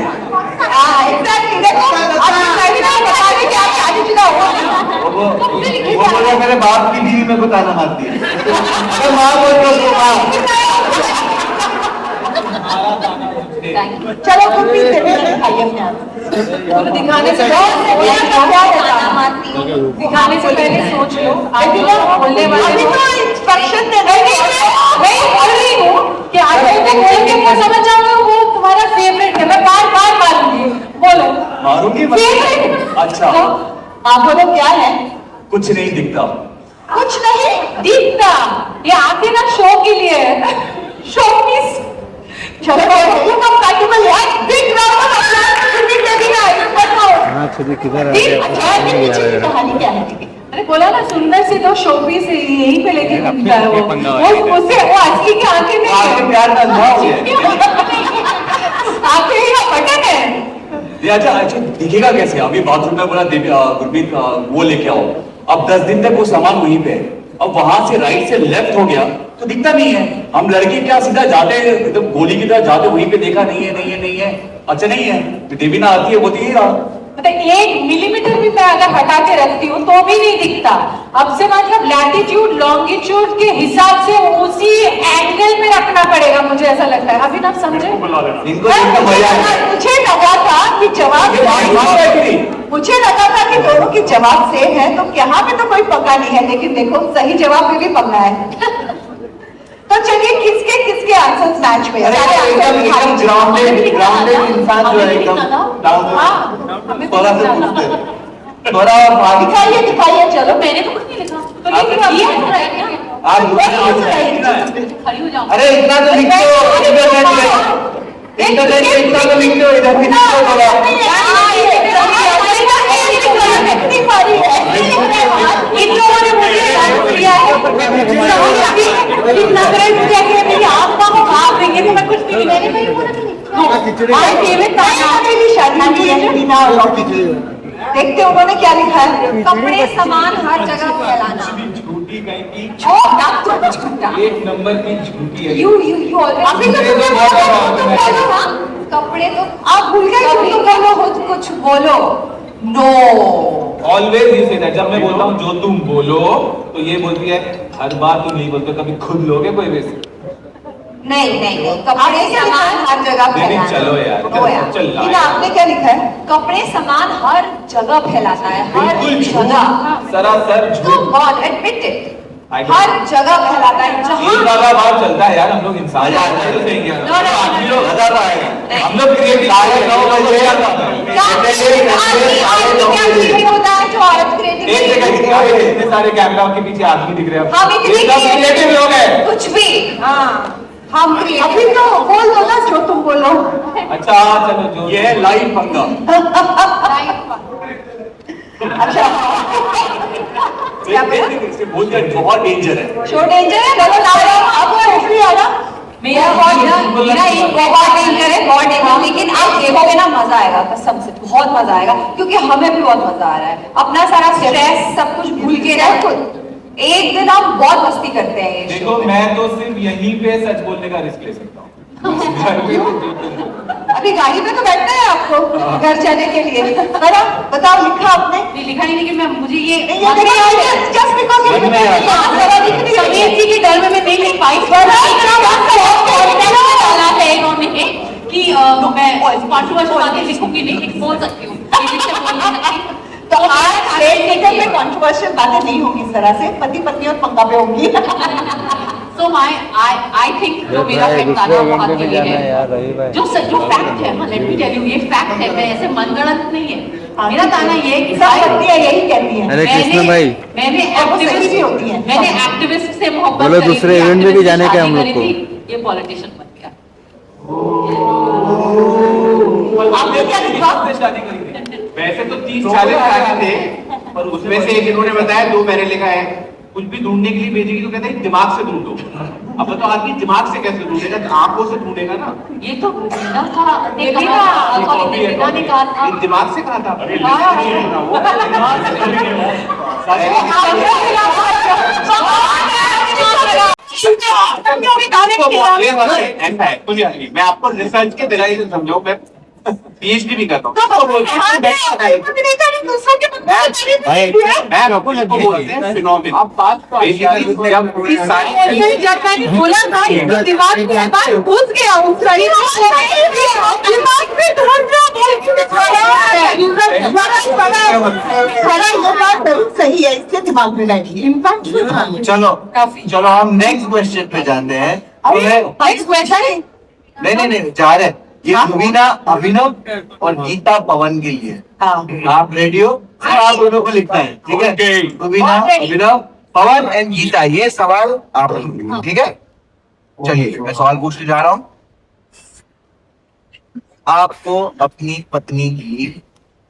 एग्जैक्टली, देखो बता रही कि आप शादीशुदा हो। वो बोला मेरे बाप की बीवी मेरे को ताना मारती है। माँ बोल रहा हूँ, माँ। चलो गुरप्रीत दिखाइए अपने आप। दिखाने से पहले सोच लो। बोलने वाले इंस्ट्रक्शन दे मैं बोल रही हूँ कि आगे बोल के वो समझ जाओगे वो तुम्हारा फेवरेट है। मैं बार बार मारूंगी, बोलो। मारूंगी फेवरेट? अच्छा, आप बोलो क्या है? कुछ नहीं दिखता। कुछ नहीं दिखता? ये आते ना शो के लिए, शो पीस। चलो प्रैक्टिकल है, दिख रहा है कहानी क्या है? अरे बोला ना, सुंदर से तो शो पीस यहीं पे लेके घूमता है वो उससे वो असली की आंखें नहीं है, प्यार का अनुभव है। आंखें ही बटन है। अच्छा दिखेगा कैसे? अभी बाथरूम में बोला गुरमीत वो लेके आओ, अब 10 दिन तक वो सामान वहीं पे है। अब वहां से राइट से लेफ्ट हो गया तो दिखता नहीं है। हम लड़के क्या सीधा जाते एकदम गोली की तरह जाते, वहीं पे देखा नहीं है। अच्छा नहीं है, तो देवीना आती है वो दिख रहा। मतलब 1 मिलीमीटर भी मैं अगर हटा के रखती हूँ तो भी नहीं दिखता। अब से मतलब लैटिट्यूड लॉन्गिट्यूड के हिसाब से उसी एंगल में रखना पड़ेगा, मुझे ऐसा लगता है। अभी आप समझे? मुझे लगा था कि जवाब मुझे लगा था कि दोनों की जवाब सेम है, तो यहाँ पे तो कोई पक्का नहीं है, लेकिन देखो सही जवाब में भी पक्का है। तो चलिए किसके किसके आंसर्स मैच में अरे एकदम ग्राउंडेड इंसान जो है एकदम थोड़ा सा पूछते थोड़ा दिखाइए चलो। मैंने तो कुछ नहीं लिखा। तो आप ये लिखिए। आप खड़ी हो जाओ। अरे इतना तो लिख दो इंटरनेट पे इतना तो लिख दो इधर भी लिख दो थोड़ा। इन लोगों ने मुझे किया है मेरी आत्मा को भाग देंगे तो मैं कुछ नहीं मैंने देखते उन्होंने क्या लिखा है। कपड़े सामान हर जगह फैलाना। झूठी कहीं की एक नंबर की झूठी है। यू अभी तो तुमने बोलो ना। कपड़े तो आप भूल गए तुम तो बोलो खुद कुछ बोलो। Know always you say that. जब मैं बोलता हूँ जो तुम बोलो तो ये बोलती है हर बार तुम नहीं बोलते, कभी खुद लोगे कोई वैसे नहीं कपड़े सामान हर जगह फैलाना। चलो यार चल आपने क्या लिखा है? कपड़े सामान हर जगह फैलाता है, हर बिल्कुल जगह। सरासर तो गॉड एडमिट इट, हर जगह फैलाता है एक जहाँ जगह बात चलता है यार। हम लोग इंसान हैं, तो सही है। हम लोग क्रिएटिव होता है जो औरत क्रिएटिव। एक जगह इतने सारे कैमरा के पीछे आदमी दिख रहे हैं। हम इतने क्रिएटिव लोग हैं। कुछ भी हाँ हम अभी तो बोल दो ना जो तुम बोलो। अच्छा चलो जो ये है लाइव पंगा। अच्छा बोल दिया बहुत डेंजर है। शो डेंजर है। चलो लाओ अब भी आ रहा मेरा एक बहुत डेंजर है, बहुत डेंजर। लेकिन आप देखोगे ना मजा आएगा, कसम से बहुत मजा आएगा, क्योंकि हमें भी बहुत मजा आ रहा है। अपना सारा स्ट्रेस सब कुछ भूल के ना एक दिन आप बहुत मस्ती करते हैं ये देखो मैं तो सिर्फ यहीं पे सच बोलने का रिस्क ले सकता हूँ। अभी गाड़ी में तो बैठना है आपको घर जाने के लिए। बताओ लिखा आपने? नहीं लिखा नहीं, लेकिन मैं मुझे ये जस्ट बिकॉज़ समीर जी के डर में मैं नहीं लिख पाई। डाला है इन्होंने कि मैं कंट्रोवर्शियल बातें लिखूंगी नहीं, लेकिन बोल सकती हूँ। तो आज रेड मीटर में कंट्रोवर्शियल बातें नहीं होंगी इस तरह से, पति पत्नी और पंगा पे होंगी। So I think जो मेरा पेट ताना बहुत ये है, जो फैक्ट है, let me tell you, ये फैक्ट है, मैं ऐसे मनगढ़ंत नहीं है। मेरा ताना ये है कि सब पत्नियां यही कहती हैं। अरे कृष्ण भाई, मैंने एक्टिविस्ट से मोहब्बत बोलो दूसरे इवेंट में भी जाने का हम लोग को। ये पॉलिटिशियन बन गया। आपने क्या लिखा? शादी करी थी। वैसे तो 30-40 आगे थे, पर उसमें से जिन्होंने बताया 2 मैंने लिखा है। कुछ भी ढूंढने के लिए भेजेगी तो कहते हैं दिमाग से ढूंढो। अब तो आदमी दिमाग से कैसे ढूंढेगा? आंखों से ढूंढेगा ना। ये तो बिना का निकाल दिमाग से कहा था। मैं आपको रिसर्च के तरीके से समझो, मैं पीएचडी भी करता हूँ। आप बात बोला था दिमाग में बात घुस गया हूँ सही है, इसके दिमाग में बैठी इम्पैक्ट। चलो हम नेक्स्ट क्वेश्चन पे जानते हैं। नेक्स्ट क्वेश्चन नहीं जा रहे। ये रुबीना अभिनव और गीता पवन के लिए। आप रेडी हो? आप दोनों को लिखना है, ठीक है? रुबीना अभिनव पवन एंड गीता, ये सवाल आप लिखेंगे, ठीक है? चलिए मैं सवाल पूछने जा रहा हूँ। आपको अपनी पत्नी की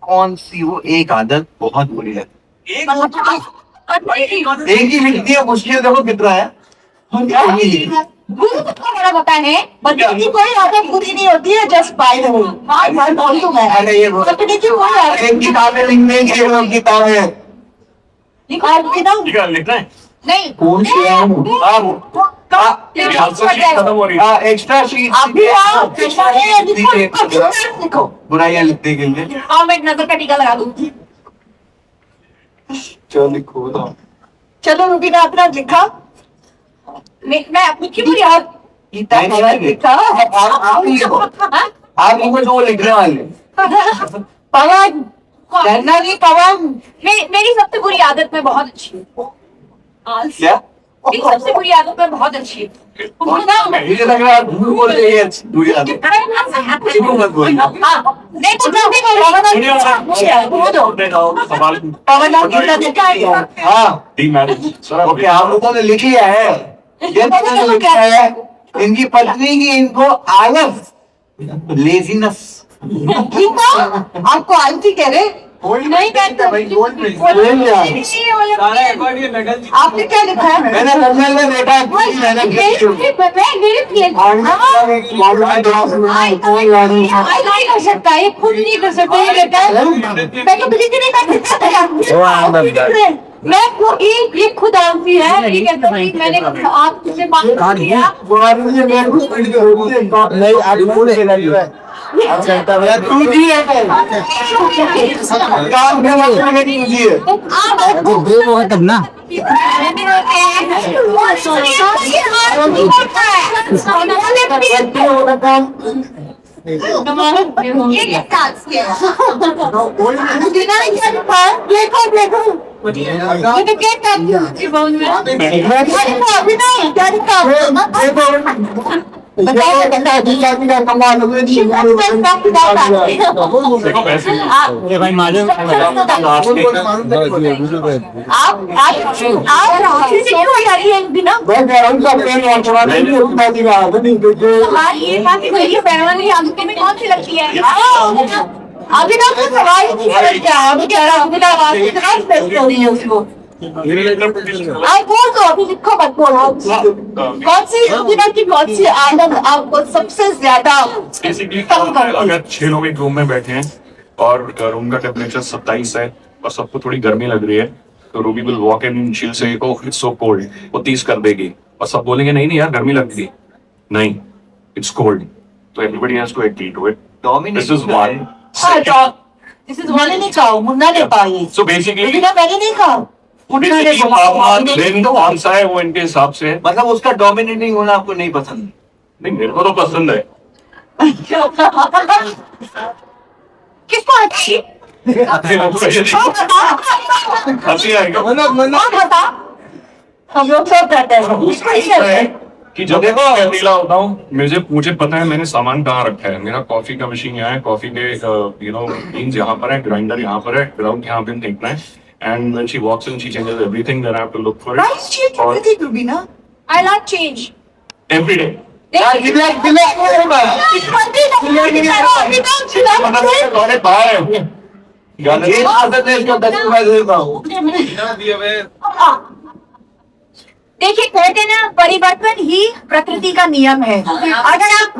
कौन सी वो एक आदत बहुत बुरी लगती है? एक ही लिखती है, मुश्किल देखो कितना है। बड़ा पता है, पत्नी की कोई आदत बुरी नहीं होती है, जस्ट बाय द वे। बोल दूं मैं? अरे ये पत्नी की कोई आदत किताबें लिखने के लोग किताबें लिखना है नहीं। कौन सी है? एक्स्ट्रा शीट लिखो बुराइयां लिखने के लिए। आओ मैं एक नजर का टीका लगा दूं। चलो लिखो ना। चलो रुबीना अपना लिखा। मैं अपनी की बुरी आदत लिखा। आप लिखो जो लिखने वाले। पवन नहीं पवन, मेरी सबसे बुरी आदत में बहुत अच्छी हूँ। क्या? मेरी सबसे बुरी आदत में बहुत अच्छी है। मुझे लग रहा है झूठ बोल रही है, बुरी आदत। झूठ मत बोल। हाँ ओके, आप लोगों ने लिख लिया है, ये तो लिखा है इनकी पत्नी की इनको आलस, लेजीनेस। आपको आलसी कह रहे नहीं कहते भाई, आपने क्या लिखा है? मैंने नंबर में देखा है, मैंने नहीं कर सकता, ये खुद नहीं कर सकता, ये कहता है मैं तो बिल्कुल नहीं कर सकता। मैं ये खुद आलसी है, ये कहता है मैंने आपसे बात किया नहीं, आप तू जी है, काम करना तू जी है। तब ना भाई मालूम कौन सी लगती है? अभी ना तो सवाल ही नहीं समझ गया, अभी कह रहा हूँ आवाज कितना स्पेशल हो रही है उसको। आप बोल दो, अभी लिखो मत बोलो। कौन सी बिना की कौन सी आदत आपको सबसे ज्यादा तंग करती है? अगर 6 लोग एक रूम में बैठे हैं और रूम का टेम्परेचर 27 है और सबको थोड़ी गर्मी लग रही है, तो रूबी विल वॉक इन, शील से ओह इट्स सो कोल्ड, वो 30 कर देगी और सब बोलेंगे नहीं नहीं यार गर्मी लगती, नहीं इट्स कोल्ड, तो everybody has to agree to it. This is one. This is मैंने नहीं कहा, मुन्ना ने कहा ये। So basically मैंने नहीं कहा, मुन्ना ने दिन कौन सा है वो इनके हिसाब से, मतलब उसका डोमिनेटिंग होना आपको नहीं पसंद? नहीं मेरे को तो पसंद है। किसको अच्छी? हंसी आएगा हम लोग सब कहते हैं कि जब देखो अकेला होता हूँ, मुझे पता है मैंने सामान कहाँ रखा है। मेरा कॉफी का मशीन यहाँ है, कॉफी के बीन्स यहाँ पर है, ग्राइंडर यहाँ पर है, ग्राउंड यहाँ पे फेंकना है, and when she walks in she changes everything, then I have to look for it. I like change. Every day. देखिए कहते हैं ना, परिवर्तन ही प्रकृति का नियम है। अगर आप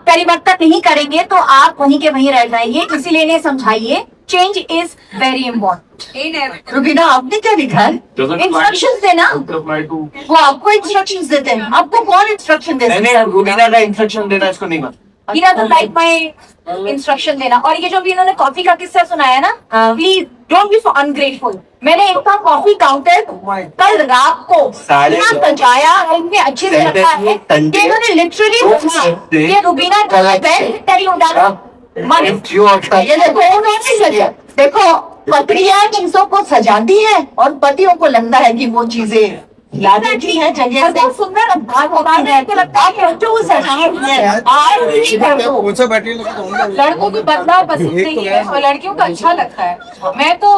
परिवर्तन नहीं करेंगे तो आप वहीं के वहीं रह जाएंगे, इसीलिए इन्हें समझाइए change is very important. Rubina आपने क्या लिखा है? इंस्ट्रक्शंस देना, वो आपको इंस्ट्रक्शंस देते हैं। आपको कौन इंस्ट्रक्शन देता है? रुबीना का इंस्ट्रक्शन देना इसको नहीं पता। He doesn't like my instruction देना। और ये जो भी इन्होंने कॉफी का किस्सा सुनाया ना, please don't be so ungrateful. मैंने इनका कॉफी काउंटर कल रात को इतना सजाया, इतने अच्छे से रखा है कि इन्होंने लिटरली ये रुबीना तेरी उड़ाना ये देखो पत्नियां चीजों को सजाती हैं और पतियों को लगता है कि वो चीजें याद रखी है जगह से। सुंदर लड़कों को बदलाव पसंद नहीं है और लड़कियों को अच्छा लगता है। मैं तो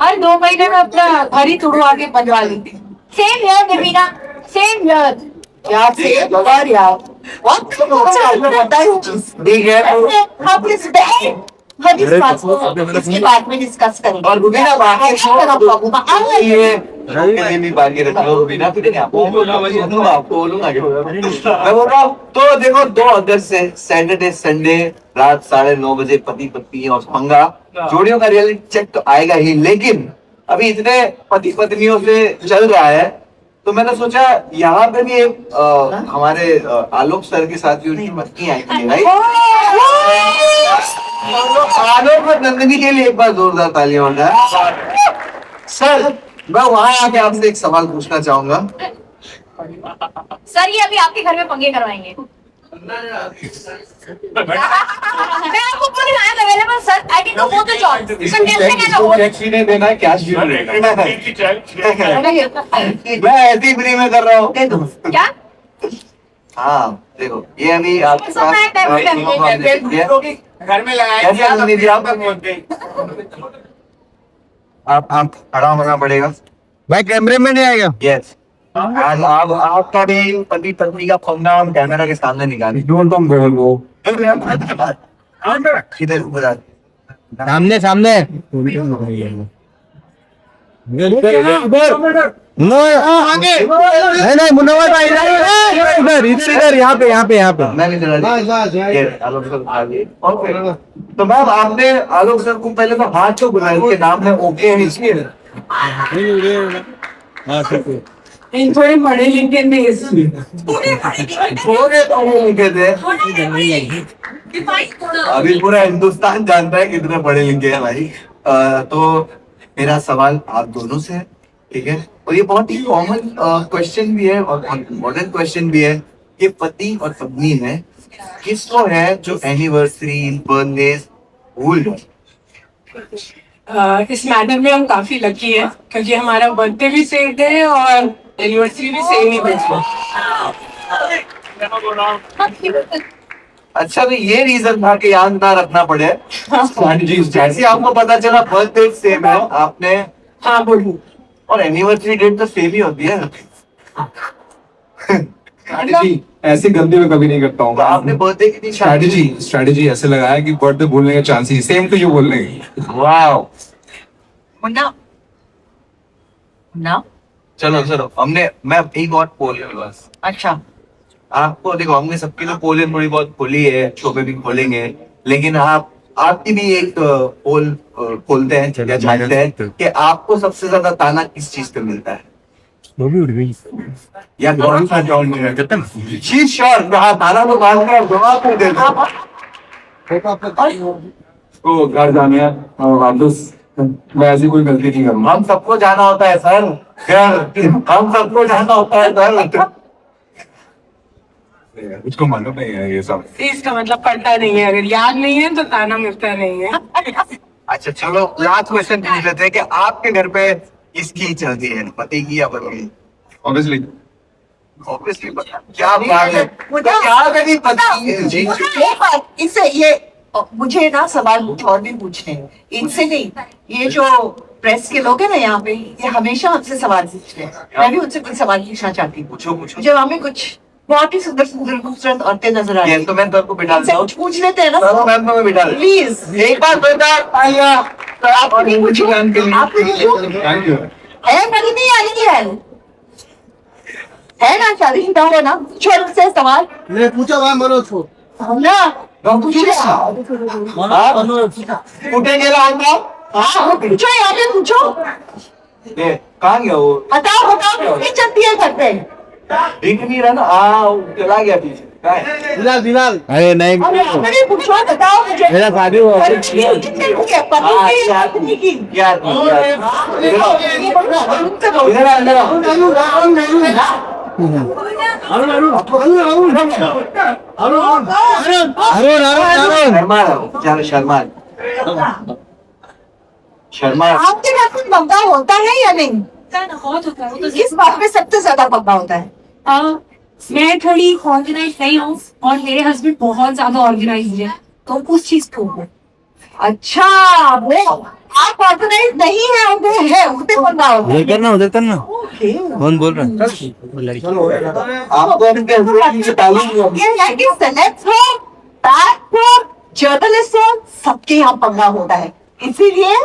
हर 2 महीने में अपना घर ही तुड़वा के बनवा लेती हूँ। सेम यार निर्मीना, सेम यार यार से यार ठीक है, हम इस इसके बाद में डिस्कस करेंगे। और रुबीना बाकी बाकी रख लो। रुबीना फिर आपको बोलूंगा मैं बोल रहा हूँ। तो देखो 2 अगस्त से सैटरडे संडे रात 9:30 बजे पति पत्नी और पंगा जोड़ियों का रियलिटी चेक तो आएगा ही, लेकिन अभी इतने पति पत्नियों से चल रहा है तो मैंने सोचा यहाँ पे भी एक हमारे आलोक सर के साथ भी उनकी पत्नी आई थी, राइट? आलोक और नंदिनी के लिए एक बार जोरदार तालियां हो जाए। सर मैं वहां आके आपसे एक सवाल पूछना चाहूंगा। सर ये अभी आपके घर में पंगे करवाएंगे। मैं आपको बोली I am available sir, I can do both the job. Sir कैसे क्या लो? चेक भी नहीं देना है, कैश भी नहीं रहेगा। मैं ऐसे ही फ्री में कर रहा हूँ। दे दो। क्या? हाँ देखो ये अभी आपके सब मैं पास घर में लगाया कैसे आदमी थी आप खड़ा होना पड़ेगा भाई, कैमरे में नहीं आएगा। यस आज आप आपका भी पति पत्नी का पंगा हम कैमरा के सामने निकालें इधर उधर सामने सामने नो आगे नहीं मुन्नवर भाई इधर इधर इधर यहाँ पे मैं भी ये आलोक सर आगे ओके तो मैम आपने आलोक सर को पहले तो हाथ तो बुलाया उनके नाम में ओके है इसलिए इन थोड़े पढ़े लिखे नहीं थोड़े पढ़े लिखे थे अभी पूरा हिंदुस्तान जानता है कितने पढ़े लिखे हैं भाई तो मेरा सवाल आप दोनों से है ठीक है और ये बहुत ही कॉमन क्वेश्चन भी है और इम्पोर्टेंट क्वेश्चन भी है कि पति और पत्नी में किसको है जो एनिवर्सरी बर्थडे भूल जाए? इस मैटर में हम काफी लकी हैं क्योंकि हमारा बर्थडे भी सेम है और एनिवर्सरी भी सेम ही अच्छा तो ये रीजन था कि याद ना रखना पड़े जैसे आपको पता चला बर्थडे सेम है आपने हाँ बोलूं और एनिवर्सरी डेट तो सेम ही होती है स्ट्रैटेजी ऐसी गलती में कभी नहीं करता हूँ तो आपने बर्थडे की स्ट्रैटेजी ऐसे लगाया कि बर्थडे भूलने के चांस ही सेम टू यू बोलने की। वाओ मुन्ना ना चलो हमने मैं एक और पोल है बस अच्छा आपको देखो हमने सबकी तो पोल थोड़ी बहुत खोली है शो पे भी खोलेंगे लेकिन आपकी भी एक पोल खोलते हैं या जानते हैं कि आपको सबसे ज्यादा ताना किस चीज पे मिलता है वो भी उड़ गई या कौन सा जॉन में खत्म शी श्योर मैं ताना तो मार कर जवाब को दे तो घर जाने वापस मैं ऐसी कोई गलती नहीं करूंगा। हम सबको जाना होता है सर घर हम सबको जाना होता है सर मुझको मालूम नहीं है ये सब इसका मतलब पढ़ता नहीं है अगर याद नहीं है तो ताना मिलता नहीं है अच्छा चलो लास्ट क्वेश्चन पूछ लेते हैं कि आपके घर पे किसकी चलती है पति की या पत्नी की? ऑब्वियसली क्या बात है क्या कभी पति जी इससे ये मुझे ना सवाल और भी पूछने हैं इनसे नहीं ये जो प्रेस के लोग हैं ना यहाँ पे ये हमेशा हमसे सवाल पूछते हैं मैं भी उनसे कुछ सवाल पूछना चाहती हूँ पूछो जब हमें कुछ बहुत ही सुंदर सुंदर खूबसूरत औरतें नजर आ रही हैं तो मैं तो बिठा इनसे कुछ पूछ लेते हैं ना चलो मैम तो मैं बिठा प्लीज एक बार बेटा आइए तो आप थैंक यू है मेरी नहीं आई है ना शादी शुदा हो ना छोड़ से सवाल मैं पूछा वहां मनोज को ना उठे गेला होता हाँ पूछो यहाँ पे पूछो कहाँ गया वो बताओ नहीं चलती है घर पे दिख नहीं रहा ना चला गया पीछे बिलाल अरे नहीं नहीं पूछो बताओ मुझे मेरा शादी हुआ इधर शर्मा आपके घर में पंगा होता है या नहीं? बहुत होता है इस बात पे सबसे ज्यादा पंगा होता है मैं थोड़ी ऑर्गेनाइज नहीं हूँ और मेरे हस्बैंड बहुत ज्यादा ऑर्गेनाइज है तो उस चीज को अच्छा वो आप ऑर्गेनाइज नहीं है वो है उसपे पंगा होता है उधर करना कौन बोल रहा है आपको जर्नलिस्ट हो सबके यहाँ पंगा होता है इसीलिए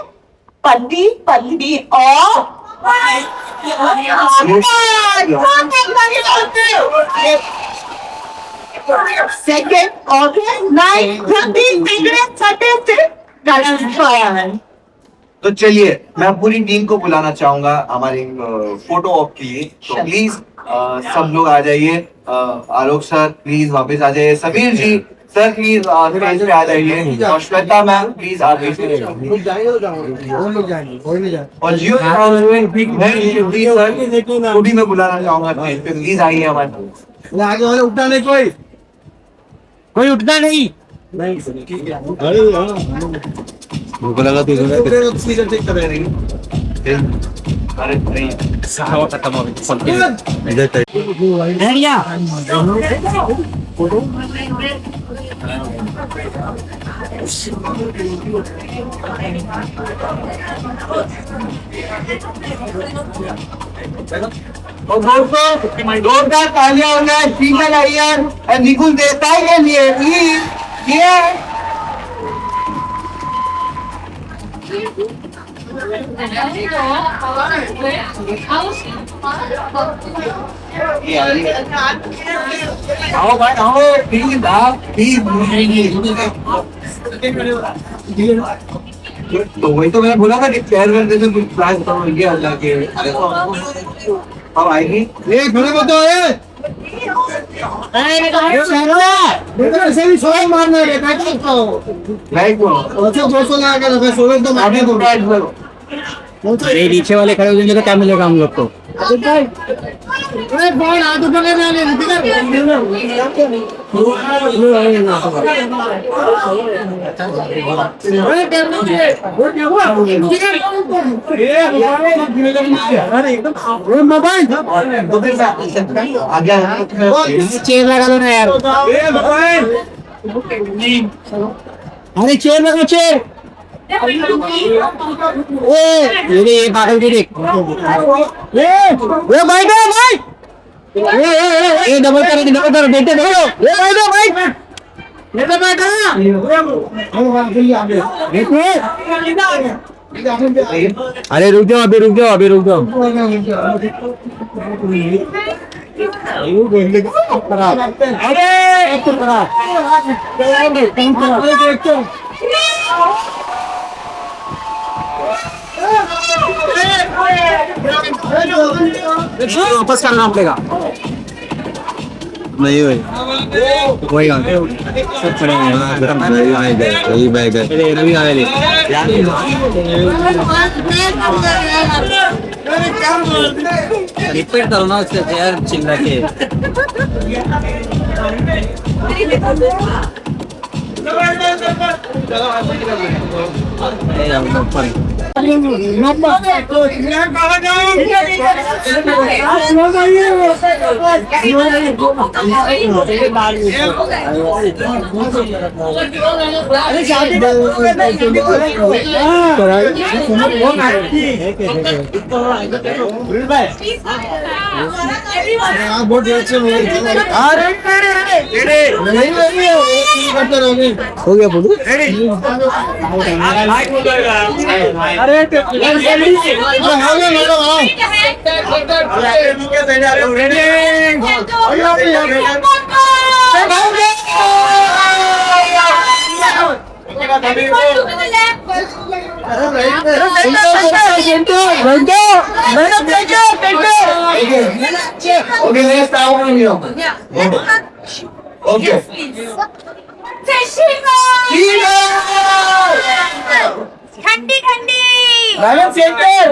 पति पत्नी और सेकेंड ऑगस्ट 9 तो चलिए मैं पूरी टीम को बुलाना चाहूंगा हमारी फोटो ऑप के लिए तो प्लीज सब लोग आ जाइए आलोक सर प्लीज वापस आ जाइए समीर जी सर प्लीज स्टेज पे आ जाइए और श्वेता मैम प्लीज आप और जियो सर में बुलाना चाहूंगा प्लीज आइए हमारे आगे वाले उठा नहीं कोई कोई उठना नहीं। मुझको लगा तू और दोस्तों जोरदार तालियां हो जाए शीतल अय्यर और निकुल देसाई के लिए प्लीज। आओ भाई आओ प्लीज तो वही तो मैंने बोला था कि प्यार करते थे कुछ प्लान करो ये अल्लाह के अब आएगी ये खड़े मत हो ऐसे भी सोलह मारना है राइट को अच्छा 200 लगा के रखा 16 तो मारने को राइट करो। अरे नीचे वाले खड़े हो जाएंगे तो क्या मिलेगा हम लोग को? अरे कौन हाथ उठा के ले चेयर लगा दो ना यार। अरे चेयर लगा चेयर। ये पागल की देख भाई ये डबल कर बेटे देखो भाई अरे रुक जाओ अभी वापस करना पड़ेगा। नहीं वही सब वही बैग रिपीट करो ना उससे यार चिल्ला के। हो गया बोलो Okay. ठंडी ठंडी मैडम सेंटर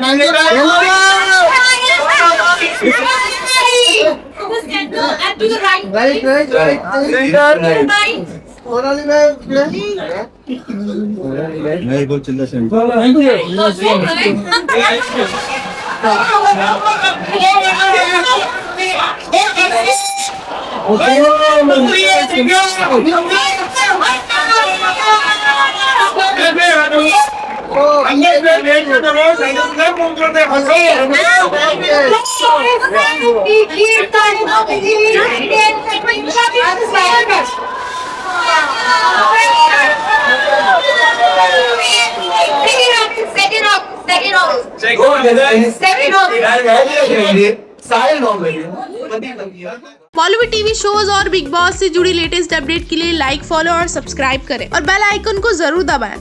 मेरे को चिल्ला से बॉलीवुड टीवी शोज और बिग बॉस से जुड़ी लेटेस्ट अपडेट के लिए लाइक, फॉलो और सब्सक्राइब करें और बेल आइकन को जरूर दबाएं।